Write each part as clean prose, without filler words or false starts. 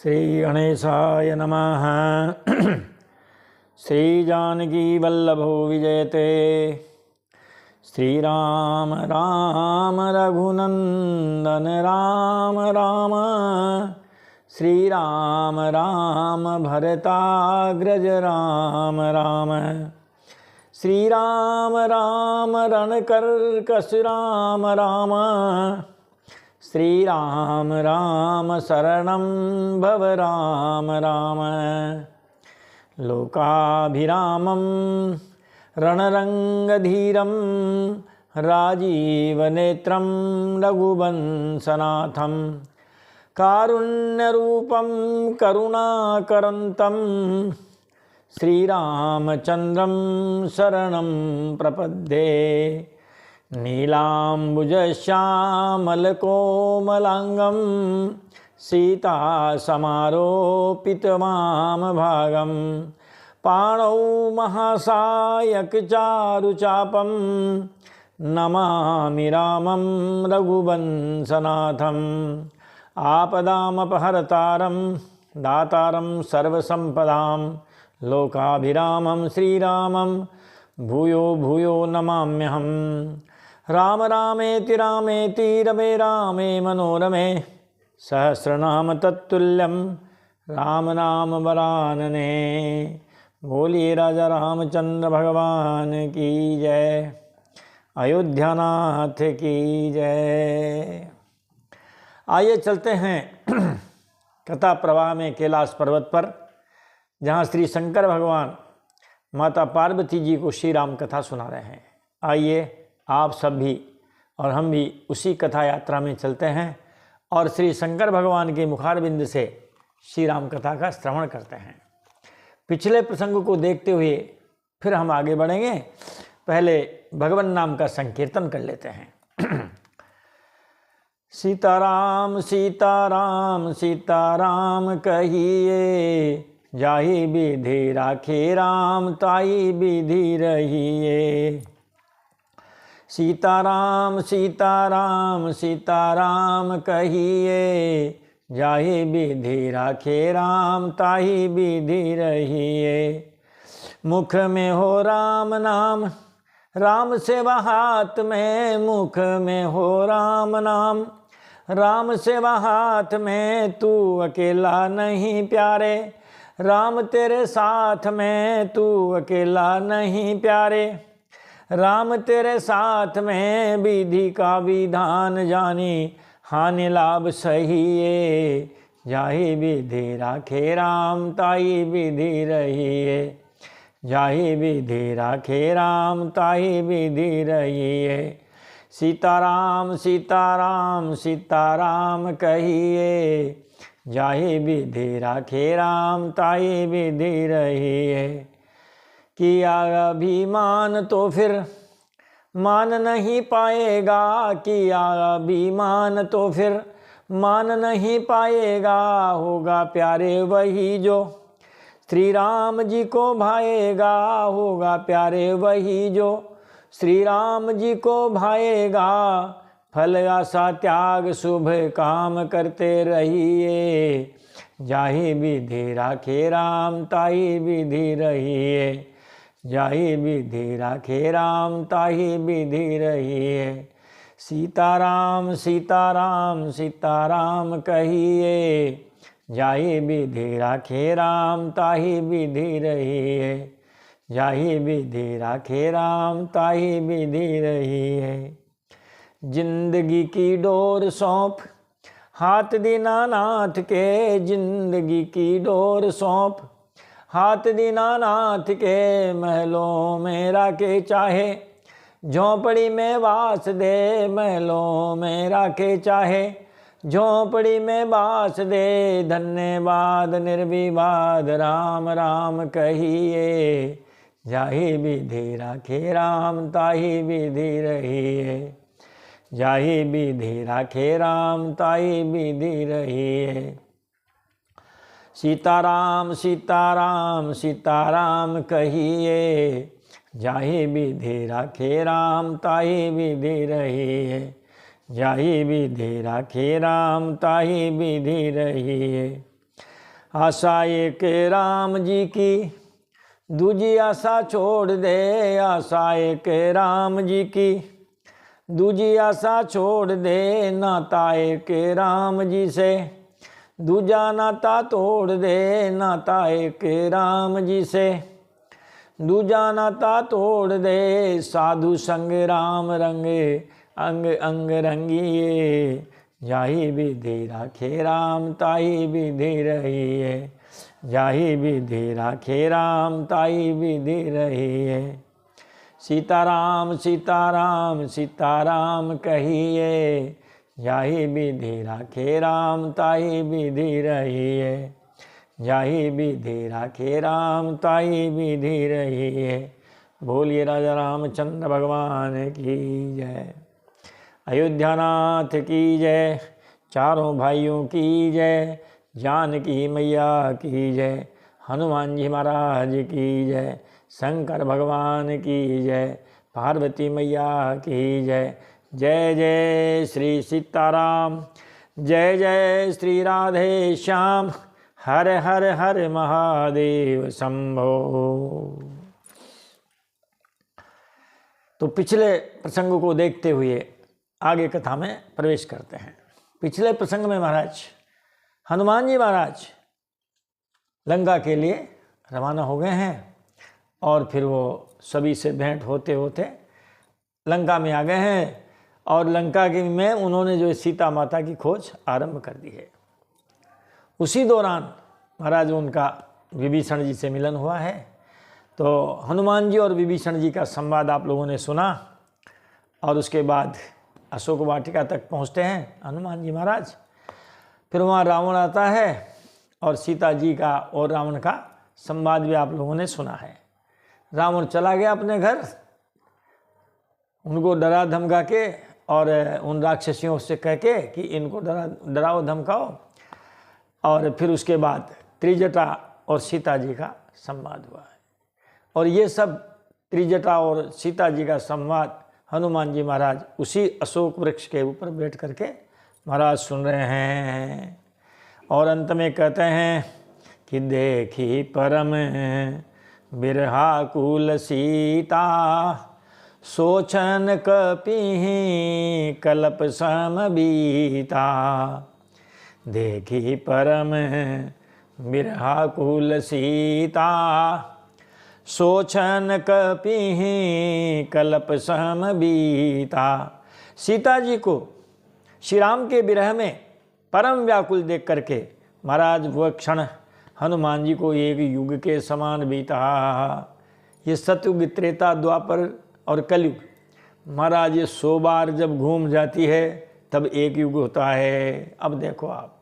श्री गणेशाय नमः। श्री जानकी वल्लभो विजयते। श्री राम राम रघुनंदन राम राम। श्री राम राम भरताग्रज राम राम। श्री राम राम रणकर्कश राम राम। श्री राम राम शरणं भव राम राम। लोकाभिरामं रणरंगधीरं राजीवनेत्रं रघुवंशनाथं कारुण्यरूपं करुणाकरन्तं श्रीरामचन्द्रं शरणं प्रपद्ये। नीलाम्बुजश्यामलकोमलाङ्गं सीतासमारोपितवामभागं पाणौ महासायकचारुचापं नमामि रामं रघुवंशनाथम्। आपदामपहर्तारं दातारं सर्वसम्पदां लोकाभिरामं श्रीरामं भूयो भूयो नमाम्यहम्। राम रामेति रामेति रमे रामे मनोरमे सहस्रनाम तत्तुल्यं राम नाम वरानने। बोलिए राजा रामचंद्र भगवान की जय। अयोध्यानाथ की जय। आइए चलते हैं कथा प्रवाह में कैलाश पर्वत पर, जहाँ श्री शंकर भगवान माता पार्वती जी को श्री राम कथा सुना रहे हैं। आइए आप सब भी और हम भी उसी कथा यात्रा में चलते हैं और श्री शंकर भगवान के मुखारबिंद से श्री राम कथा का श्रवण करते हैं। पिछले प्रसंग को देखते हुए फिर हम आगे बढ़ेंगे। पहले भगवान नाम का संकीर्तन कर लेते हैं। सीताराम सीताराम सीताराम कहिए, जाहि विधि राखे राम ताहि विधि रहिए। सीताराम सीताराम सीताराम कहिए, जाहि विधि राखे राम ताहि विधि रहिए। मुख में हो राम नाम राम सेवा हाथ में, मुख में हो राम नाम राम सेवा हाथ में। तू अकेला नहीं प्यारे, राम तेरे साथ में तू अकेला नहीं प्यारे। राम तेरे साथ में विधि का विधान जानी, हानि लाभ सहिए। जाहि विधि राखे राम ताहि विधि रहिए। जाहि विधि राखे राम ताहि विधि रहिए। सीताराम सीताराम सीताराम कहिए, जाहि विधि राखे राम ताहि विधि रहिए। किया अभिमान तो फिर मान नहीं पाएगा, किया अभिमान तो फिर मान नहीं पाएगा। होगा प्यारे वही जो श्री राम जी को भाएगा, होगा प्यारे वही जो श्री राम जी को भाएगा। फल आशा त्याग शुभ काम करते रहिए। जाहि विधि राखे राम ताहि विधि रहिए। जाहि विधि राखे राम ताहि विधि रहिए। सीताराम सीताराम सीताराम कहिए, जाहि विधि राखे राम ताहि विधि रहिए। जाहि विधि राखे राम ताहि विधि रहिए। जिंदगी की डोर सौंप हाथ दीनानाथ के, जिंदगी की डोर सौंप हाथ दीनानाथ के। महलों में राखे चाहे झोंपड़ी में वास दे, महलों में राखे चाहे झोंपड़ी में वास दे। धन्यवाद निर्विवाद राम राम कहिए। जाहि विधि राखे राम ताहि विधि रहिए। जाहि विधि राखे राम ताहि विधि रहिए। सीताराम सीताराम सीताराम कहिए, जाहि विधि राखे राम ताहि विधि रहिए। जाहि विधि राखे राम ताहि विधि रहिए। आशा एक राम जी की, दूजी आशा छोड़ दे। आशा एक राम जी की, दूजी आशा छोड़ दे। नाता एक राम जी से, दूजा नाता तोड़ दे। नाता एक राम जी से, दूजा नाता तोड़ दे। साधु संग राम रंगे, अंग अंग रंगिए। जाहि विधि राखे राम, ताहि विधि रहिए। जाहि विधि राखे राम, ताहि विधि रहिए। सीताराम सीताराम सीताराम कहिए। जाहि विधि राखे राम, ताहि विधि रहिए। जाहि विधि राखे राम, ताहि विधि रहिए। बोलिए राजा रामचंद्र भगवान की जय। अयोध्यानाथ की जय। चारों भाइयों की जय। जानकी मैया की जय। हनुमान जी महाराज की जय। शंकर भगवान की जय। पार्वती मैया की जय। जय जय श्री सीताराम। जय जय श्री राधे श्याम। हर हर हर महादेव शंभो। तो पिछले प्रसंग को देखते हुए आगे कथा में प्रवेश करते हैं। पिछले प्रसंग में महाराज हनुमान जी महाराज लंका के लिए रवाना हो गए हैं और फिर वो सभी से भेंट होते होते लंका में आ गए हैं और लंका के में उन्होंने जो सीता माता की खोज आरंभ कर दी है। उसी दौरान महाराज उनका विभीषण जी से मिलन हुआ है। तो हनुमान जी और विभीषण जी का संवाद आप लोगों ने सुना और उसके बाद अशोक वाटिका तक पहुंचते हैं हनुमान जी महाराज। फिर वहाँ रावण आता है और सीता जी का और रावण का संवाद भी आप लोगों ने सुना है। रावण चला गया अपने घर, उनको डरा धमका के और उन राक्षसियों से कह के कि इनको डराओ धमकाओ। और फिर उसके बाद त्रिजटा और सीता जी का संवाद हुआ है। और ये सब त्रिजटा और सीता जी का संवाद हनुमान जी महाराज उसी अशोक वृक्ष के ऊपर बैठ करके महाराज सुन रहे हैं। और अंत में कहते हैं कि देखी परम बिरहा कुल सीता, सोचन कपिहि कल्प सम बीता। देखी परम बिरहा कुल सीता, सोचन कपिहि कल्प सम बीता। सीता जी को श्री राम के विरह में परम व्याकुल देख करके महाराज वह क्षण हनुमान जी को एक युग के समान बीता। ये सतयुग, त्रेता, द्वापर और कलयुग महाराज ये 100 बार जब घूम जाती है तब एक युग होता है। अब देखो आप,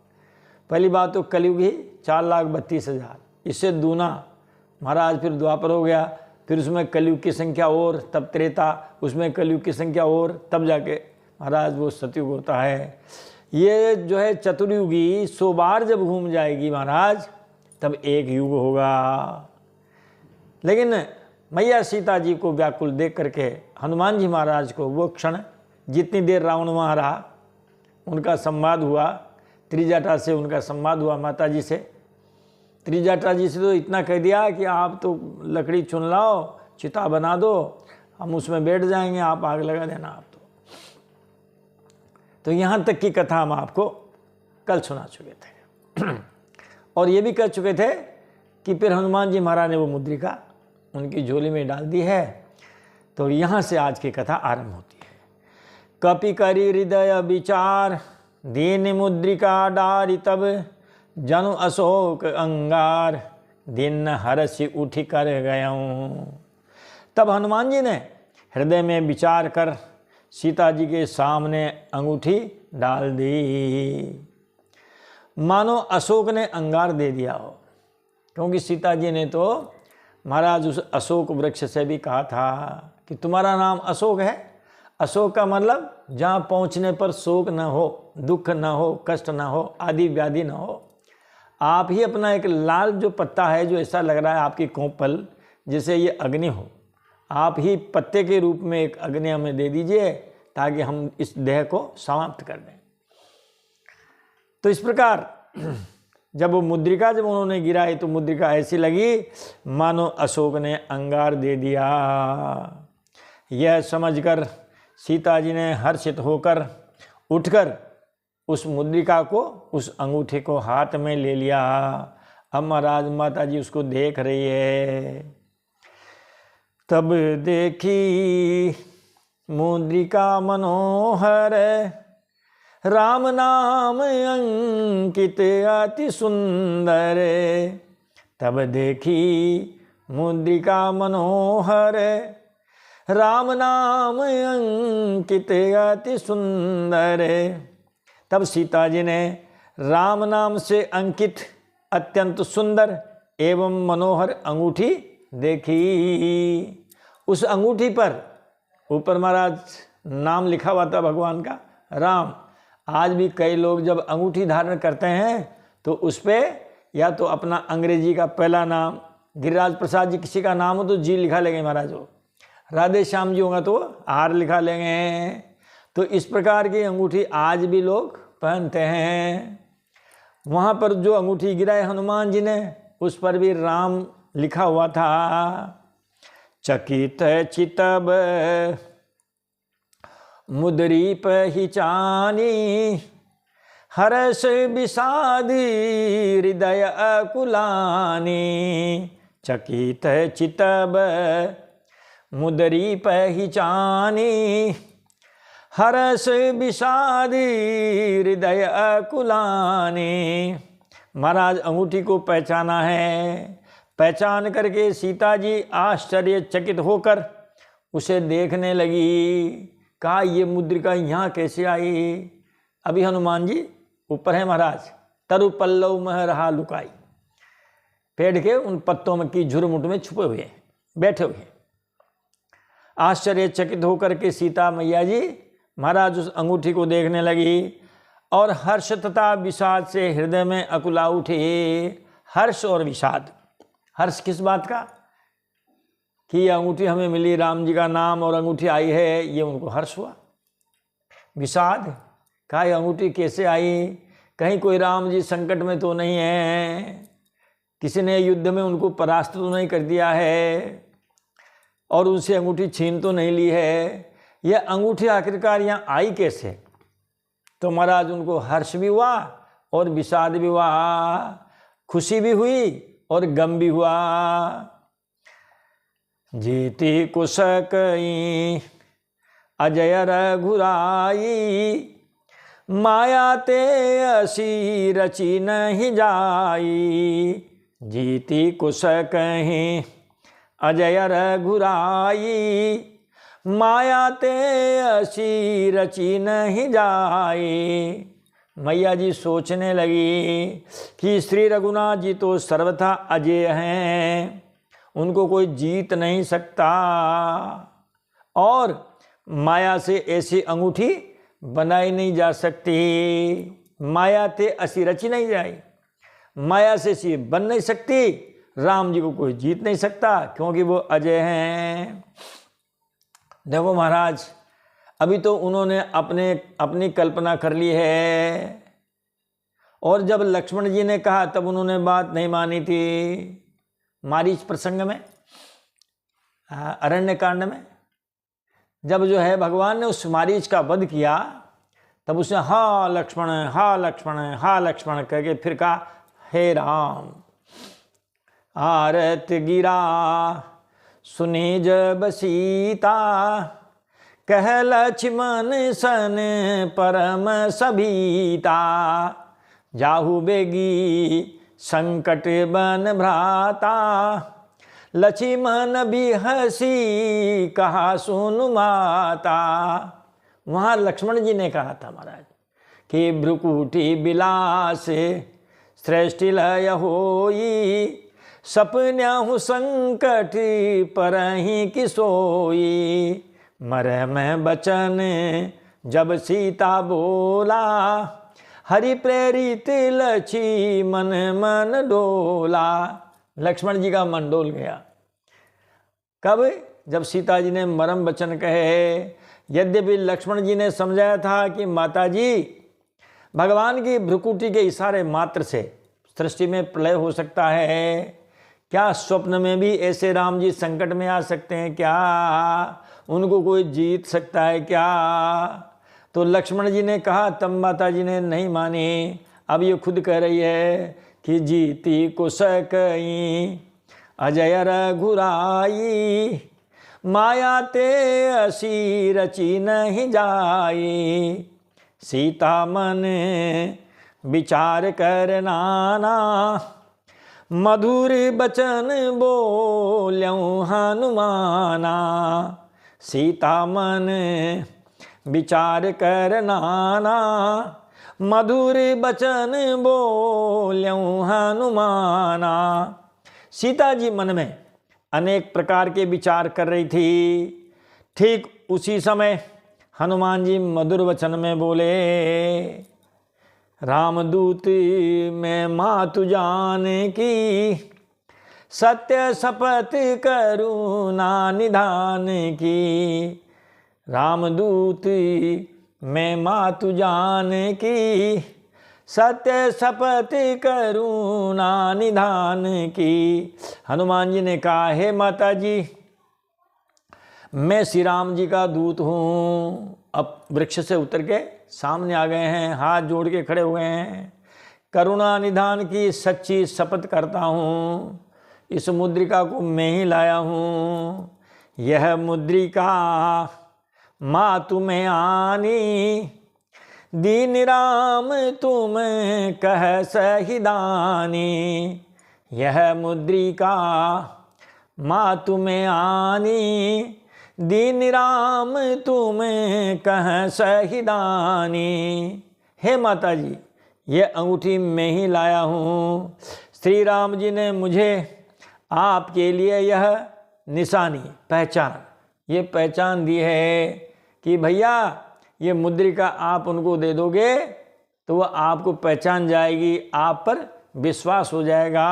पहली बात तो कलयुग ही 4,32,000, इससे दूना महाराज फिर द्वापर हो गया, फिर उसमें कलयुग की संख्या और, तब त्रेता, उसमें कलयुग की संख्या और, तब जाके महाराज वो सतयुग होता है। ये जो है चतुर्युगी 100 बार जब घूम जाएगी महाराज तब एक युग होगा। लेकिन मैया सीता जी को व्याकुल देख करके हनुमान जी महाराज को वो क्षण, जितनी देर रावण वहाँ रहा, उनका संवाद हुआ, त्रिजटा से उनका संवाद हुआ माता जी से। त्रिजटा जी से तो इतना कह दिया कि आप तो लकड़ी चुन लाओ, चिता बना दो, हम उसमें बैठ जाएंगे, आप आग लगा देना आप तो यहाँ तक की कथा हम आपको कल सुना चुके थे। और ये भी कह चुके थे कि फिर हनुमान जी महाराज ने वो मुद्रिका उनकी झोली में डाल दी है। तो यहाँ से आज की कथा आरंभ होती है। कपि करी हृदय विचार, दीन मुद्रिका डारी तब, जनु अशोक अंगार, दिन हर्षि उठ कर गयऊँ। तब हनुमान जी ने हृदय में विचार कर सीता जी के सामने अंगूठी डाल दी, मानो अशोक ने अंगार दे दिया हो। क्योंकि सीता जी ने तो महाराज उस अशोक वृक्ष से भी कहा था कि तुम्हारा नाम अशोक है। अशोक का मतलब जहाँ पहुँचने पर शोक न हो, दुख न हो, कष्ट न हो, आदि व्याधि न हो। आप ही अपना एक लाल जो पत्ता है, जो ऐसा लग रहा है आपकी कोंपल जैसे ये अग्नि हो, आप ही पत्ते के रूप में एक अग्नि हमें दे दीजिए ताकि हम इस देह को समाप्त कर दें। तो इस प्रकार जब वो मुद्रिका जब उन्होंने गिराई तो मुद्रिका ऐसी लगी मानो अशोक ने अंगार दे दिया। यह समझकर सीता जी ने हर्षित होकर उठकर उस मुद्रिका को, उस अंगूठे को हाथ में ले लिया। अब महाराज माता जी उसको देख रही है। तब देखी मुद्रिका मनोहर, राम नाम अंकित अति सुंदर। तब देखी मुद्रिका मनोहर, राम नाम अंकित अति सुंदर। तब सीता जी ने राम नाम से अंकित अत्यंत सुंदर एवं मनोहर अंगूठी देखी। उस अंगूठी पर ऊपर महाराज नाम लिखा हुआ था भगवान का, राम। आज भी कई लोग जब अंगूठी धारण करते हैं तो उस पर या तो अपना अंग्रेजी का पहला नाम, गिरिराज प्रसाद जी किसी का नाम हो तो जी लिखा लेंगे महाराज, वो राधे श्याम जी होगा तो आर लिखा लेंगे। तो इस प्रकार की अंगूठी आज भी लोग पहनते हैं। वहाँ पर जो अंगूठी गिराए हनुमान जी ने उस पर भी राम लिखा हुआ था। चकित चितब मुद्री पहिचानी, हर्ष विषादी हृदय अकुलानी। चकित चितब मुद्री पहिचानी, हर्ष विषादी हृदय अकुलानी। महाराज अंगूठी को पहचाना है। पहचान करके सीता जी आश्चर्यचकित होकर उसे देखने लगी। कहा ये मुद्रिका यहाँ कैसे आई? अभी हनुमान जी ऊपर है महाराज, तरु पल्लव मह रहा लुकाई, पेड़ के उन पत्तों में की झुरमुट में छुपे हुए हैं, बैठे हुए हैं। आश्चर्यचकित होकर के सीता मैया जी महाराज उस अंगूठी को देखने लगी और हर्ष तथा विषाद से हृदय में अकुला उठे। हर्ष और विषाद। हर्ष किस बात का? कि ये अंगूठी हमें मिली, राम जी का नाम और अंगूठी आई है, ये उनको हर्ष हुआ। विषाद, कहा ये अंगूठी कैसे आई? कहीं कोई राम जी संकट में तो नहीं है, किसी ने युद्ध में उनको परास्त तो नहीं कर दिया है और उनसे अंगूठी छीन तो नहीं ली है। यह अंगूठी आखिरकार यहाँ आई कैसे? तो महाराज उनको हर्ष भी हुआ और विषाद भी हुआ, खुशी भी हुई और गम भी हुआ। जीती कुशकई अजय रघुराई, माया ते असी रची नहीं जाई। जीती कुशकई अजय रघुराई, माया ते असी रची नहीं जाई। मैया जी सोचने लगी कि श्री रघुनाथ जी तो सर्वथा अजय हैं, उनको कोई जीत नहीं सकता और माया से ऐसी अंगूठी बनाई नहीं जा सकती। माया ते असी रची नहीं जाए, माया से ऐसी बन नहीं सकती। राम जी को कोई जीत नहीं सकता क्योंकि वो अजय हैं। देखो महाराज, अभी तो उन्होंने अपनी कल्पना कर ली है और जब लक्ष्मण जी ने कहा तब उन्होंने बात नहीं मानी थी। मारीच प्रसंग में, अरण्य कांड में, जब जो है भगवान ने उस मारीच का वध किया तब उसने हा लक्ष्मण हा लक्ष्मण हा लक्ष्मण करके फिर कहा हे राम। आरत गिरा सुनी जब सीता, कह लक्ष्मण सन परम सभीता। जाहु बेगी संकट बन भ्राता, लक्ष्मण भी हंसी कहा सुन माता। वहाँ लक्ष्मण जी ने कहा था महाराज कि भ्रुकुटी बिलास श्रेष्ठ लय होई, सपन्याहु संकट परहि की सोई। मरह में बचन जब सीता बोला, हरि प्रेरित लक्ष्मण मन डोला। लक्ष्मण जी का मन डोल गया। कब? जब सीता जी ने मरम वचन कहे। यद्यपि लक्ष्मण जी ने समझाया था कि माता जी भगवान की भ्रुकुटी के इशारे मात्र से सृष्टि में प्रलय हो सकता है? क्या स्वप्न में भी ऐसे राम जी संकट में आ सकते हैं क्या? उनको कोई जीत सकता है क्या? तो लक्ष्मण जी ने कहा, तब माता जी ने नहीं मानी। अब ये खुद कह रही है कि जीती को सकई अजय रघुराई, माया ते असी रची नहीं जाई, सीता मन विचार कर नाना, मधुर बचन बोल्यों हनुमाना, सीता मन विचार कर नाना, मधुर बचन बोल्यों हनुमाना। सीता जी मन में अनेक प्रकार के विचार कर रही थी। ठीक उसी समय हनुमान जी मधुर वचन में बोले, रामदूत मैं मातु जान की, सत्य शपथ करुणा निधान की, रामदूत मैं मातु जान की, सत्य शपथ करुणा निधान की। हनुमान जी ने कहा, हे माता जी, मैं श्री राम जी का दूत हूँ। अब वृक्ष से उतर के सामने आ गए हैं, हाथ जोड़ के खड़े हुए हैं। करुणा निधान की सच्ची शपथ करता हूँ, इस मुद्रिका को मैं ही लाया हूँ। यह मुद्रिका माँ तुम्हें आनी, दीन राम तुम कह सहिदानी। यह मुद्रिका माँ तुम्हें आनी, दीन राम तुम कह सहिदानी। हे माता जी, ये अंगूठी मैं ही लाया हूँ। श्री राम जी ने मुझे आपके लिए यह निशानी, पहचान, ये पहचान दी है कि भैया ये मुद्रिका आप उनको दे दोगे तो वह आपको पहचान जाएगी, आप पर विश्वास हो जाएगा,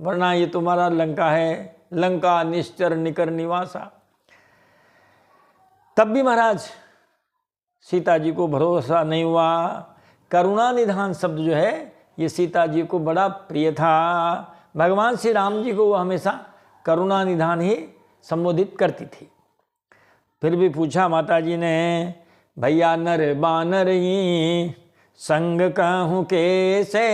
वरना ये तुम्हारा लंका है, लंका निश्चर निकर निवासा। तब भी महाराज सीता जी को भरोसा नहीं हुआ। करुणा निधान शब्द जो है ये सीता जी को बड़ा प्रिय था। भगवान श्री राम जी को वो हमेशा करुणा निधान ही संबोधित करती थी। फिर भी पूछा माता जी ने, भैया नर बानर ही संग कहूँ कैसे,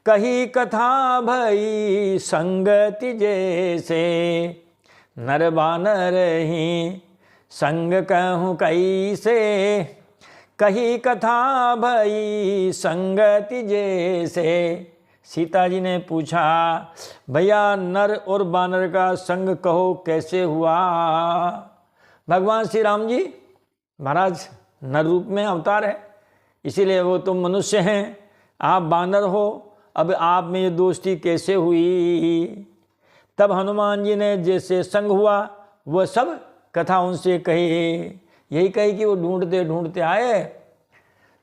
कही कथा भई संगति जैसे। नर बानर ही संग कहूँ कैसे, कही कथा भई संगति जैसे। सीता जी ने पूछा, भैया नर और बानर का संग कहो कैसे हुआ? भगवान श्री राम जी महाराज नर रूप में अवतार है, इसीलिए वो तुम मनुष्य हैं, आप बानर हो, अब आप में ये दोस्ती कैसे हुई? तब हनुमान जी ने जैसे संग हुआ वह सब कथा उनसे कही। यही कही कि वो ढूंढते ढूंढते आए,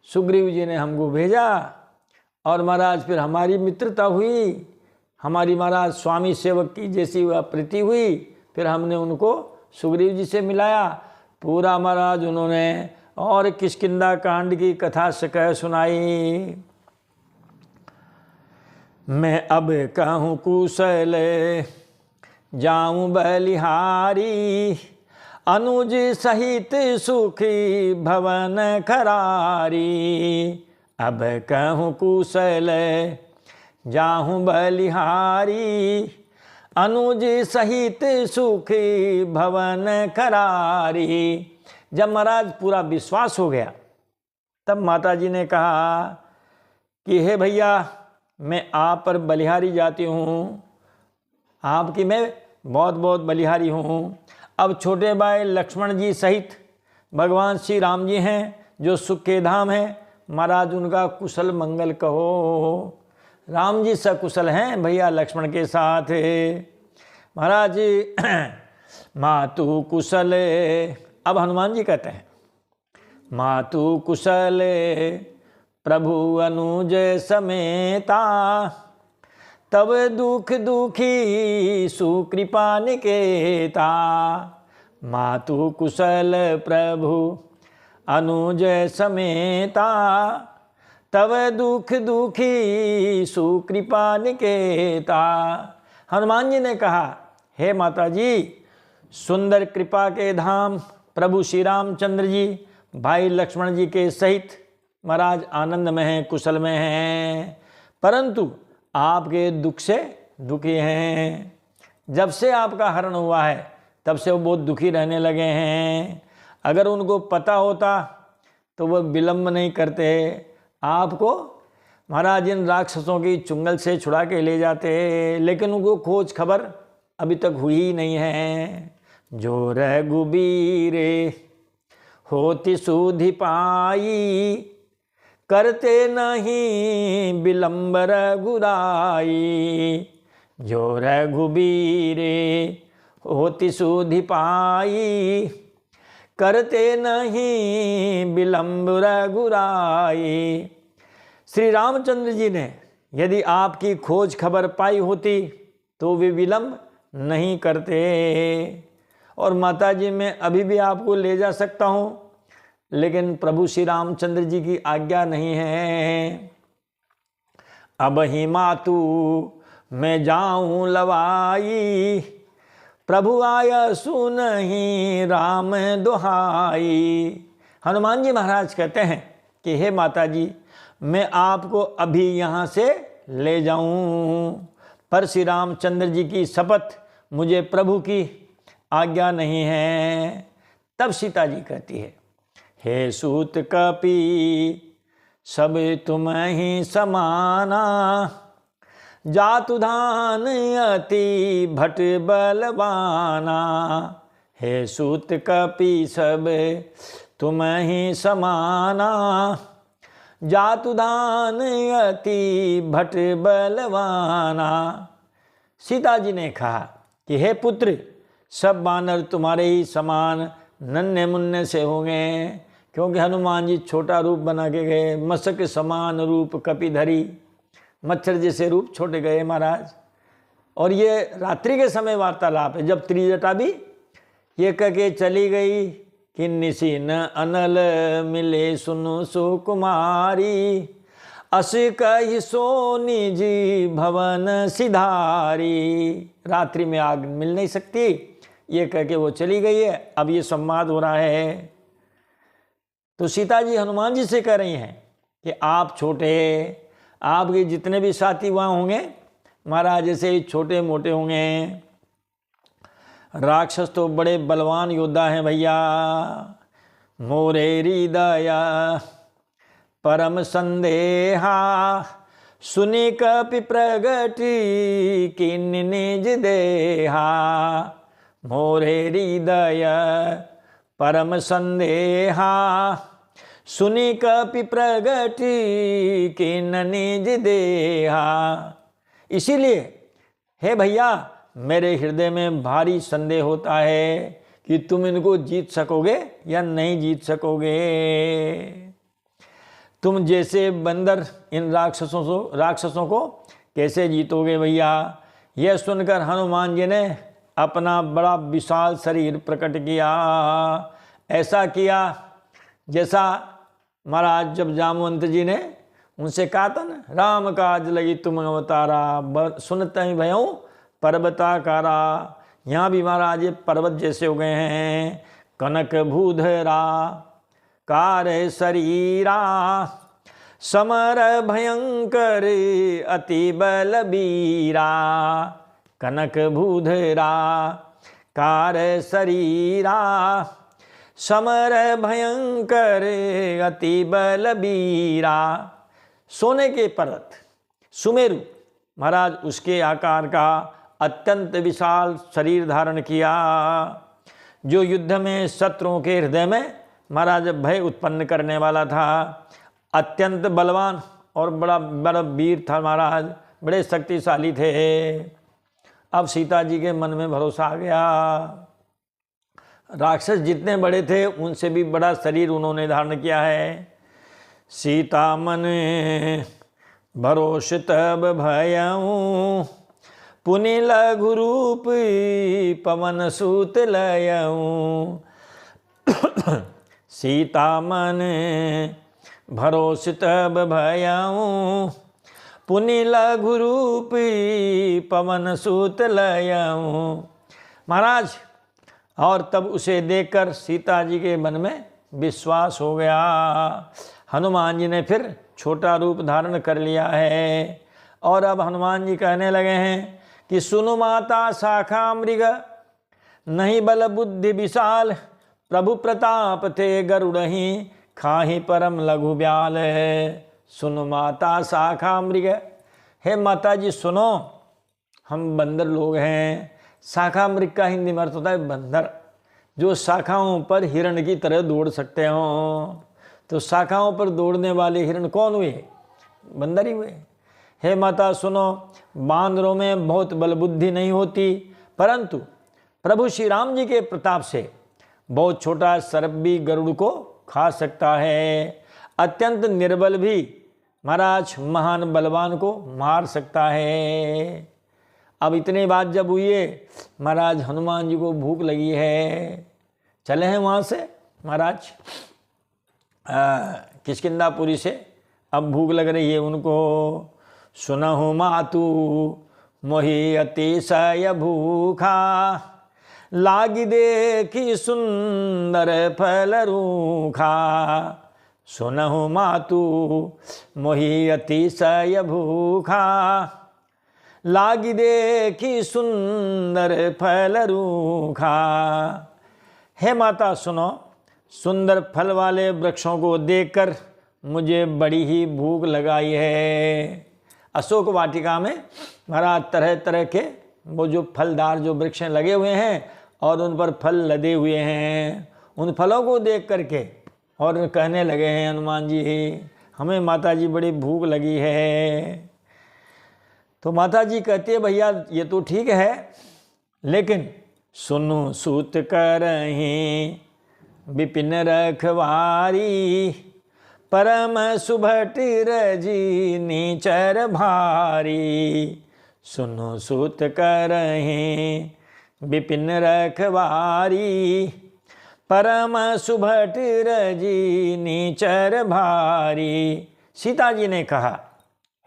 सुग्रीव जी ने हमको भेजा और महाराज फिर हमारी मित्रता हुई, हमारी महाराज स्वामी सेवक की जैसी वह प्रीति हुई, फिर हमने उनको सुग्रीव जी से मिलाया। पूरा महाराज उन्होंने और किष्किंधा कांड की कथा कह सुनाई। मैं अब कहूँ कुशल जाऊँ बलिहारी, अनुज सहित सुखी भवन खरारी। अब कहूँ कुशल जाहूँ बलिहारी, अनुज सहित सुखी भवन खरारी। जब महाराज पूरा विश्वास हो गया तब माता जी ने कहा कि हे भैया मैं आप पर बलिहारी जाती हूँ, आपकी मैं बहुत बहुत बलिहारी हूँ। अब छोटे भाई लक्ष्मण जी सहित भगवान श्री राम जी हैं जो सुख के धाम हैं, महाराज उनका कुशल मंगल कहो। राम जी सकुशल हैं भैया लक्ष्मण के साथ। महाराज मातु कुशल, अब हनुमान जी कहते हैं, मातु कुशल प्रभु अनुज समेता, तब दुख दुखी सुकृपा निकेता। मातु कुशल प्रभु अनुज समेता, तव दुख दुखी सुकृपा निकेता। हनुमान जी ने कहा, हे माता जी, सुंदर कृपा के धाम प्रभु श्री रामचंद्र जी भाई लक्ष्मण जी के सहित महाराज आनंद में हैं, कुशल में हैं, परंतु आपके दुख से दुखी हैं। जब से आपका हरण हुआ है तब से वो बहुत दुखी रहने लगे हैं। अगर उनको पता होता तो वह विलंब नहीं करते, आपको महाराज इन राक्षसों की चुंगल से छुड़ा के ले जाते, लेकिन उनको खोज खबर अभी तक हुई ही नहीं है। जो रघुबीरे होती सुधि पाई, करते नहीं विलंब रघुराई। जो रघुबीरे होती सुधि पाई, करते नहीं विलंब रघुराई। श्री रामचंद्र जी ने यदि आपकी खोज खबर पाई होती तो वे विलंब नहीं करते। और माता जी, मैं अभी भी आपको ले जा सकता हूँ, लेकिन प्रभु श्री रामचंद्र जी की आज्ञा नहीं है। अब ही मातु मैं जाऊं लवाई, प्रभु आया सुनहि राम दुहाई। हनुमान जी महाराज कहते हैं कि हे माता जी, मैं आपको अभी यहाँ से ले जाऊं, पर श्री रामचंद्र जी की शपथ मुझे प्रभु की आज्ञा नहीं है। तब सीता जी कहती है, हे सूत कपि सब तुम ही समाना, जातुधान अति भट बलवाना। हे सूत कपि सब तुम ही समाना, जातुधान अति भट बलवाना। सीता जी ने कहा कि हे पुत्र, सब बानर तुम्हारे ही समान नन्हे मुन्ने से होंगे, क्योंकि हनुमान जी छोटा रूप बना के गए, मशक समान रूप कपिधरी, मच्छर जैसे रूप छोटे गए महाराज। और ये रात्रि के समय वार्तालाप है, जब त्रिजटा भी ये कह के चली गई कि निशी न अनल मिले सुनु सुकुमारी, अस कहि सो निज भवन सिधारी। रात्रि में आग मिल नहीं सकती, ये कह के वो चली गई है। अब ये संवाद हो रहा है, तो सीता जी हनुमान जी से कह रही हैं कि आप छोटे, आपके जितने भी साथी वहाँ होंगे महाराज ऐसे ही छोटे मोटे होंगे। राक्षस तो बड़े बलवान योद्धा हैं भैया। मोरे हृदय परम संदेहा, सुनि कपि प्रगति किन निज देहा। मोरे हृदय परम संदेहा, सुनि कपि प्रगति किन निज देहा। इसीलिए हे भैया, मेरे हृदय में भारी संदेह होता है कि तुम इनको जीत सकोगे या नहीं जीत सकोगे। तुम जैसे बंदर इन राक्षसों को कैसे जीतोगे भैया। यह सुनकर हनुमान जी ने अपना बड़ा विशाल शरीर प्रकट किया। ऐसा किया जैसा महाराज जब जामवंत जी ने उनसे कहा था ना, राम काज लगी तुम अवतारा, सुनते ही भयऊ पर्वताकारा। यहाँ भी महाराज ये पर्वत जैसे हो गए हैं। कनक भूधरा कार शरीरा, समर भयंकर अति बलबीरा। कनक भूधरा कार शरीरा, समर भयंकर अति बलबीरा। सोने के पर्वत सुमेरु महाराज, उसके आकार का अत्यंत विशाल शरीर धारण किया, जो युद्ध में शत्रुओं के हृदय में महाराज भय उत्पन्न करने वाला था। अत्यंत बलवान और बड़ा बड़ा वीर था महाराज, बड़े शक्तिशाली थे। अब सीता जी के मन में भरोसा आ गया। राक्षस जितने बड़े थे उनसे भी बड़ा शरीर उन्होंने धारण किया है। सीता मन भरोस तब भयऊ, पुनि लघु रूप पवन सूत लयऊ। सीता मन भरोसित भयऊँ, पुनि लघु रूपी पवन सूत लयऊँ। महाराज, और तब उसे देखकर सीता जी के मन में विश्वास हो गया। हनुमान जी ने फिर छोटा रूप धारण कर लिया है। और अब हनुमान जी कहने लगे हैं कि सुनु माता शाखा मृग, नहीं बल बुद्धि विशाल, प्रभु प्रताप थे गरुड़हि, खाहि परम लघु ब्याल। सुनो माता शाखा मृग, हे माता जी सुनो, हम बंदर लोग हैं। शाखा मृग का हिंदी में अर्थ होता है बंदर, जो शाखाओं पर हिरण की तरह दौड़ सकते हों। तो शाखाओं पर दौड़ने वाले हिरण कौन हुए? बंदर ही हुए। हे माता सुनो, बांदरों में बहुत बल बुद्धि नहीं होती, परंतु प्रभु श्री राम जी के प्रताप से बहुत छोटा सर्प भी गरुड़ को खा सकता है। अत्यंत निर्बल भी महाराज महान बलवान को मार सकता है। अब इतनी बात जब हुई है, महाराज हनुमान जी को भूख लगी है, चले हैं वहाँ से महाराज किष्किंधापुरी से। अब भूख लग रही है उनको। सुनहु मातु मोहि अतिशय भूखा, लागी देखी सुंदर फल रूखा। सुनहु मातु मोहि अतिशय भूखा, लागी देखी सुंदर फल रूखा। हे माता सुनो, सुंदर फल वाले वृक्षों को देखकर मुझे बड़ी ही भूख लगाई है। अशोक वाटिका में महाराज तरह तरह के वो जो फलदार जो वृक्ष लगे हुए हैं और उन पर फल लदे हुए हैं, उन फलों को देख करके और कहने लगे हैं हनुमान जी, हमें माता जी बड़ी भूख लगी है। तो माता जी कहती है भैया ये तो ठीक है, लेकिन सुनु सूत करहीं विपिन रखवारी, परम सुभट रजी नीचर भारी। सुनो सूत करहीं विपिन रखवारी, परम सुभट रजी नीचर भारी। सीता जी ने कहा,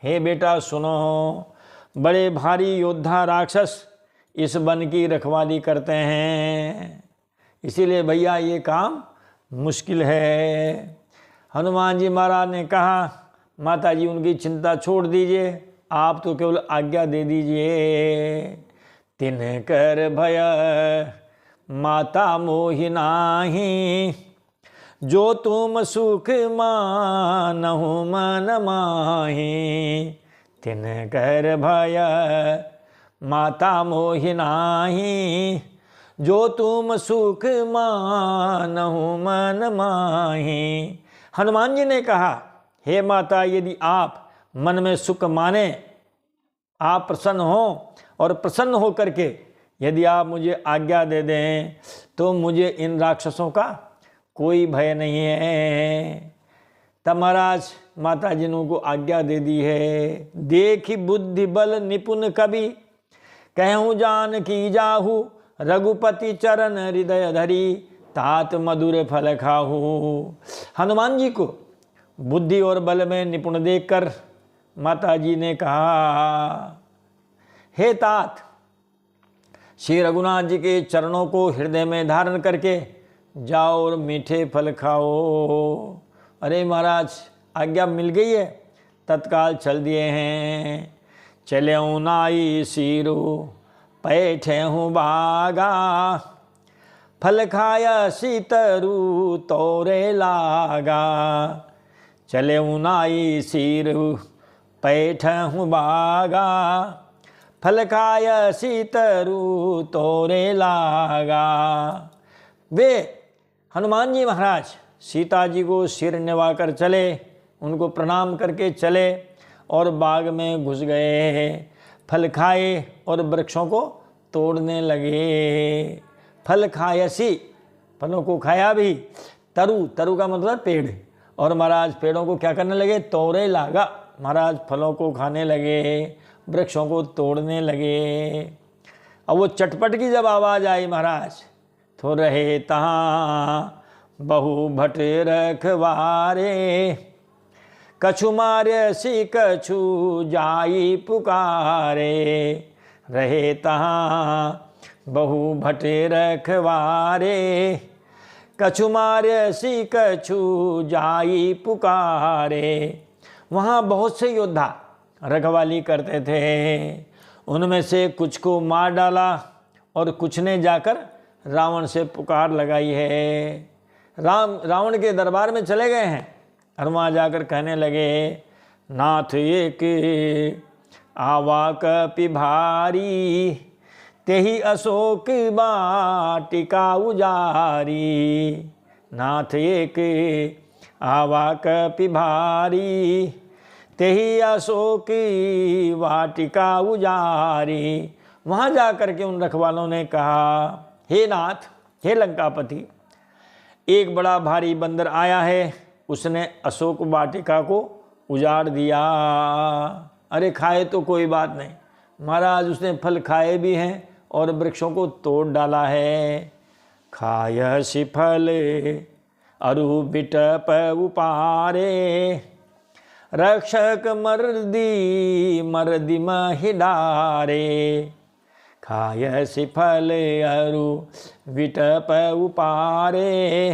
हे बेटा सुनो, बड़े भारी योद्धा राक्षस इस वन की रखवाली करते हैं, इसीलिए भैया ये काम मुश्किल है। हनुमान जी महाराज ने कहा, माता जी उनकी चिंता छोड़ दीजिए, आप तो केवल आज्ञा दे दीजिए। तिन कर भय माता मोहि नाहि, जो तुम सुख मानहु मन माहि। तिन कर भय माता मोहि नाहि, जो तुम सुख मानहु मन माहि। हनुमान जी ने कहा, हे माता यदि आप मन में सुख माने, आप प्रसन्न हो, और प्रसन्न हो करके यदि आप मुझे आज्ञा दे दें तो मुझे इन राक्षसों का कोई भय नहीं है। तब महाराज माता जी ने को आज्ञा दे दी है। देखी बुद्धि बल निपुण कवि, कहूँ जान की जाहू, रघुपति चरण हृदय धरी, तात मधुर फल खाहू। हनुमान जी को बुद्धि और बल में निपुण देखकर माता जी ने कहा, हे तात, श्री रघुनाथ जी के चरणों को हृदय में धारण करके जाओ और मीठे फल खाओ। अरे महाराज आज्ञा मिल गई है, तत्काल चल दिए हैं। चले नाई सीरू पैठे हूँ बागा, फल खाया सीतरू तोरे लागा। चले नाई सीरू पैठ हूँ बागा, फल खाया सीतरू तोरे लागा। वे हनुमान जी महाराज सीता जी को सिर निभाकर चले, उनको प्रणाम करके चले और बाग में घुस गए। फल खाए और वृक्षों को तोड़ने लगे। फल खायसी, फलों को खाया भी। तरु, तरु का मतलब पेड़। और महाराज पेड़ों को क्या करने लगे? तोड़े लागा। महाराज फलों को खाने लगे, वृक्षों को तोड़ने लगे। अब वो चटपट की जब आवाज़ आई महाराज, तो रहे तहाँ बहु भट रखवारे, कछु मारे सी कछु जाई पुकारे, रहे तहाँ बहु भटे रखवारे। कछु मारे सी कछु जाई पुकारे। वहाँ बहुत से योद्धा रखवाली करते थे, उनमें से कुछ को मार डाला और कुछ ने जाकर रावण से पुकार लगाई है। रावण के दरबार में चले गए हैं और वहाँ जाकर कहने लगे, नाथ एक आवा कपि भारी, तेहि अशोक वाटिका उजारी। नाथ एक आवा कपि भारी, तेहि अशोक वाटिका उजारी। वहाँ जाकर के उन रखवालों ने कहा, हे नाथ, हे लंकापति, एक बड़ा भारी बंदर आया है, उसने अशोक वाटिका को उजाड़ दिया। अरे खाए तो कोई बात नहीं महाराज, उसने फल खाए भी हैं और वृक्षों को तोड़ डाला है। खाय सी फल अरु बिटप उपारे, रक्षक मर्दी महिडारे। खाय सी फल अरु बिटप उपारे,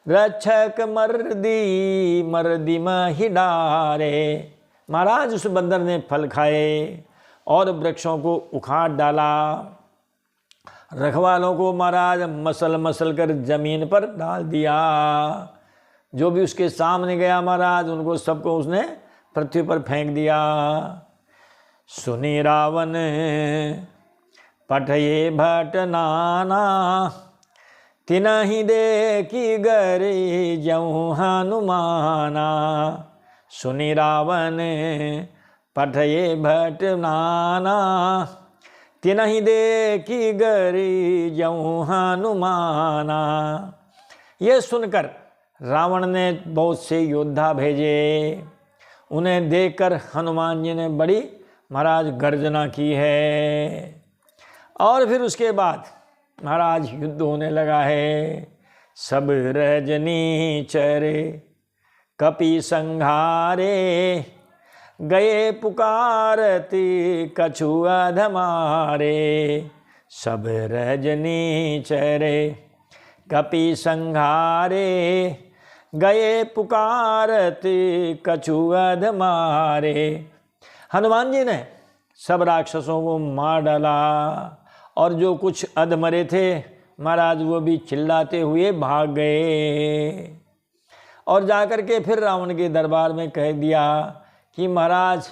रक्षक मर्दी महिडारे। महाराज उस बंदर ने फल खाए और वृक्षों को उखाड़ डाला। रखवालों को महाराज मसल मसल कर जमीन पर डाल दिया। जो भी उसके सामने गया महाराज, उनको सबको उसने पृथ्वी पर फेंक दिया। सुनी रावण पठये भट नाना, तिनहि देखी गरे जऊँ हनुमाना। सुनी रावण पठये भट नाना, तिनहि देखी गरी जऊँ हनुमाना। ये सुनकर रावण ने बहुत से योद्धा भेजे। उन्हें देखकर हनुमान जी ने बड़ी महाराज गर्जना की है। और फिर उसके बाद महाराज युद्ध होने लगा है। सब रजनी चरे कपि संघारे, गए पुकारती कछु अधमारे। सब रजनी चरे कपि संघारे, गए पुकारती कछु अधमारे। हनुमान जी ने सब राक्षसों को मार डाला और जो कुछ अधमरे थे महाराज वो भी चिल्लाते हुए भाग गए। और जाकर के फिर रावण के दरबार में कह दिया कि महाराज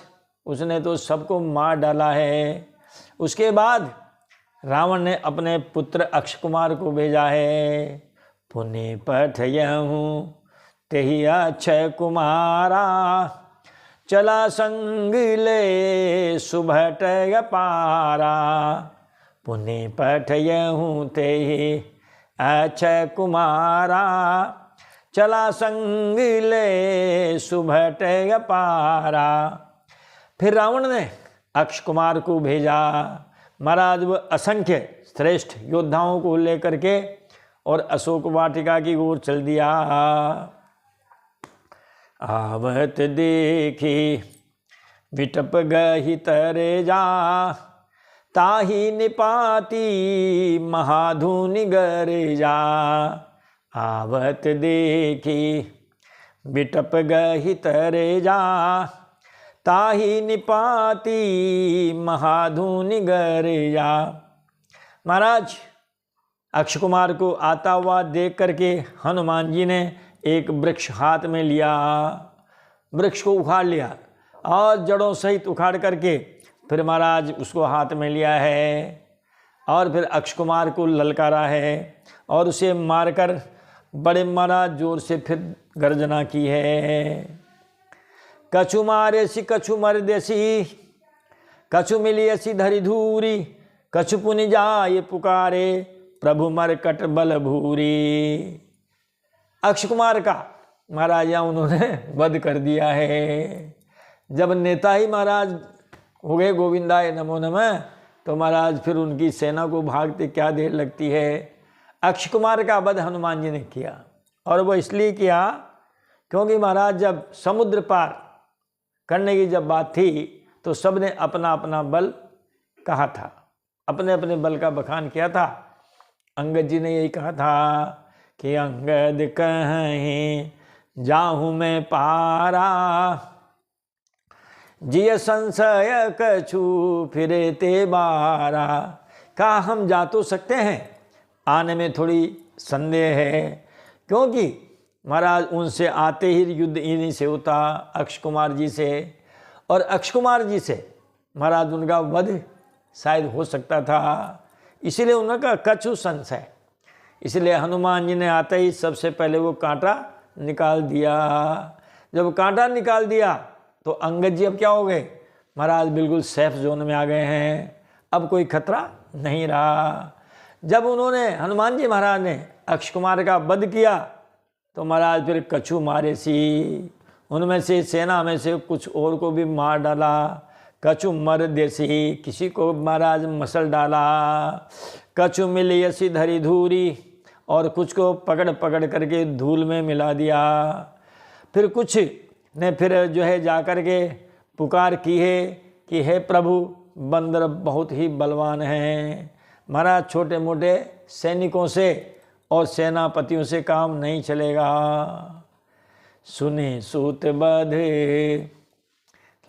उसने तो सबको मार डाला है। उसके बाद रावण ने अपने पुत्र अक्षकुमार को भेजा है। पुण्य पठयहूँ तेहि अक्षय कुमारा, चला संग ले सुभट अपारा। पुण्य पठयहूँ तेहि अक्षय कुमारा, चला संग ले सुभट अपारा। फिर रावण ने अक्षकुमार को भेजा। महाराज वो असंख्य श्रेष्ठ योद्धाओं को लेकर के और अशोक वाटिका की ओर चल दिया। आवत देखी विटप गही तरे जा, ताही निपाती महाधुनि गर जा। आवत देखी विटप गही तरे जा, ताही निपाती महाधुनि गर जा। महाराज अक्षकुमार को आता हुआ देख करके हनुमान जी ने एक वृक्ष हाथ में लिया, वृक्ष को उखाड़ लिया और जड़ों सहित उखाड़ करके फिर महाराज उसको हाथ में लिया है और फिर अक्षकुमार को ललकारा है और उसे मारकर बड़े महाराज जोर से फिर गर्जना की है। कछु मारे सी कछु मर देसी, कछु मिली ऐसी धरी धूरी, कछु पुनि जाए पुकारे, प्रभु मरकट बल भूरी। अक्षकुमार का महाराज यहाँ उन्होंने वध कर दिया है। जब नेता ही महाराज हो गए गोविंदाय नमो नमः, तो महाराज फिर उनकी सेना को भागते क्या देर लगती है। अक्षकुमार का वध हनुमान जी ने किया और वो इसलिए किया क्योंकि महाराज जब समुद्र पार करने की जब बात थी तो सबने अपना अपना बल कहा था, अपने अपने बल का बखान किया था। अंगद जी ने यही कहा था कि अंगद कहीं जाहूं मैं पारा, जिय संशय कछु फिरे ते बारा। कहा हम जा तो सकते हैं, आने में थोड़ी संदेह है, क्योंकि महाराज उनसे आते ही युद्ध इन्हीं से होता, अक्ष कुमार जी से, और अक्ष कुमार जी से महाराज उनका वध शायद हो सकता था, इसीलिए उनका कछु संशय। इसलिए हनुमान जी ने आते ही सबसे पहले वो कांटा निकाल दिया। जब कांटा निकाल दिया तो अंगद जी अब क्या हो गए महाराज, बिल्कुल सेफ जोन में आ गए हैं, अब कोई खतरा नहीं रहा। जब उन्होंने हनुमान जी महाराज ने अक्ष कुमार का वध किया तो महाराज फिर कछु मारे सी, उनमें से सेना में से कुछ और को भी मार डाला, कछु मर देसी, किसी को महाराज मसल डाला, कछु मिली ऐसी धरी धूरी, और कुछ को पकड़ पकड़ करके धूल में मिला दिया। फिर कुछ ने फिर जो है जा कर के पुकार की है कि हे प्रभु, बंदर बहुत ही बलवान हैं, महाराज छोटे मोटे सैनिकों से और सेनापतियों से काम नहीं चलेगा। सुने सूत बधे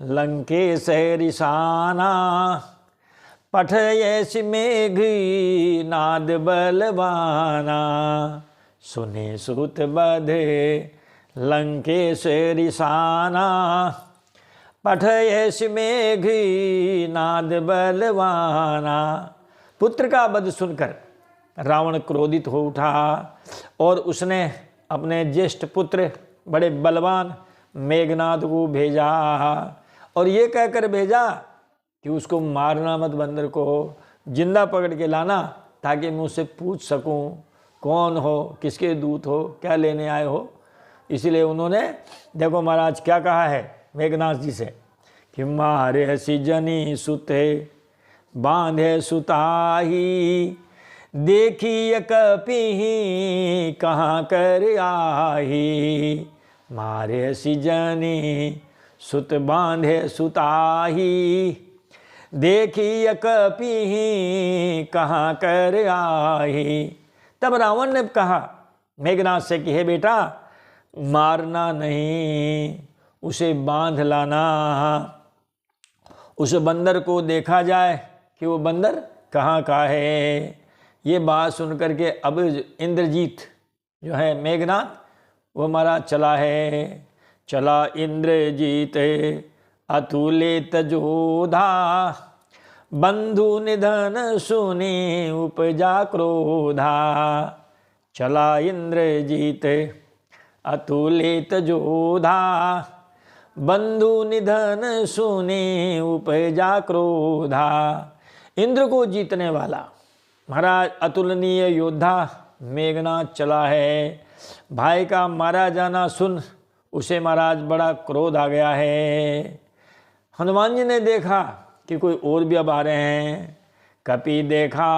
लंकेश रिसाना, पठयसि मेघी नाद बलवाना। सुने सूत बधे लंकेश रिसाना, पठयसि मेघी नाद बलवाना। पुत्र का वध सुनकर रावण क्रोधित हो उठा और उसने अपने ज्येष्ठ पुत्र बड़े बलवान मेघनाद को भेजा, और ये कहकर भेजा कि उसको मारना मत, बंदर को जिंदा पकड़ के लाना, ताकि मैं उससे पूछ सकूं कौन हो, किसके दूत हो, क्या लेने आए हो। इसलिए उन्होंने देखो महाराज क्या कहा है मेघनाथ जी से कि मारे हसी जनी सुते बांधे सुताही, देखी कपी कहाँ कर आही। मारे हसी जनी सुत बांधे सुताही, देखी कपी कहाँ कर आही। तब रावण ने कहा मेघनाथ से कि हे बेटा, मारना नहीं, उसे बांध लाना, उस बंदर को देखा जाए कि वो बंदर कहाँ का है। ये बात सुन करके अब इंद्रजीत जो है मेघनाथ वो महाराज चला है, चला इंद्रजीत अतुलित जोधा, बंधु निधन सुने उपजा क्रोधा। चला इंद्रजीत अतुलित जोधा, बंधु निधन सुने उपजा क्रोधा। इंद्र को जीतने वाला महाराज अतुलनीय योद्धा मेघनाथ चला है। भाई का मारा जाना सुन उसे महाराज बड़ा क्रोध आ गया है। हनुमान जी ने देखा कि कोई और भी अब आ रहे हैं। कपि देखा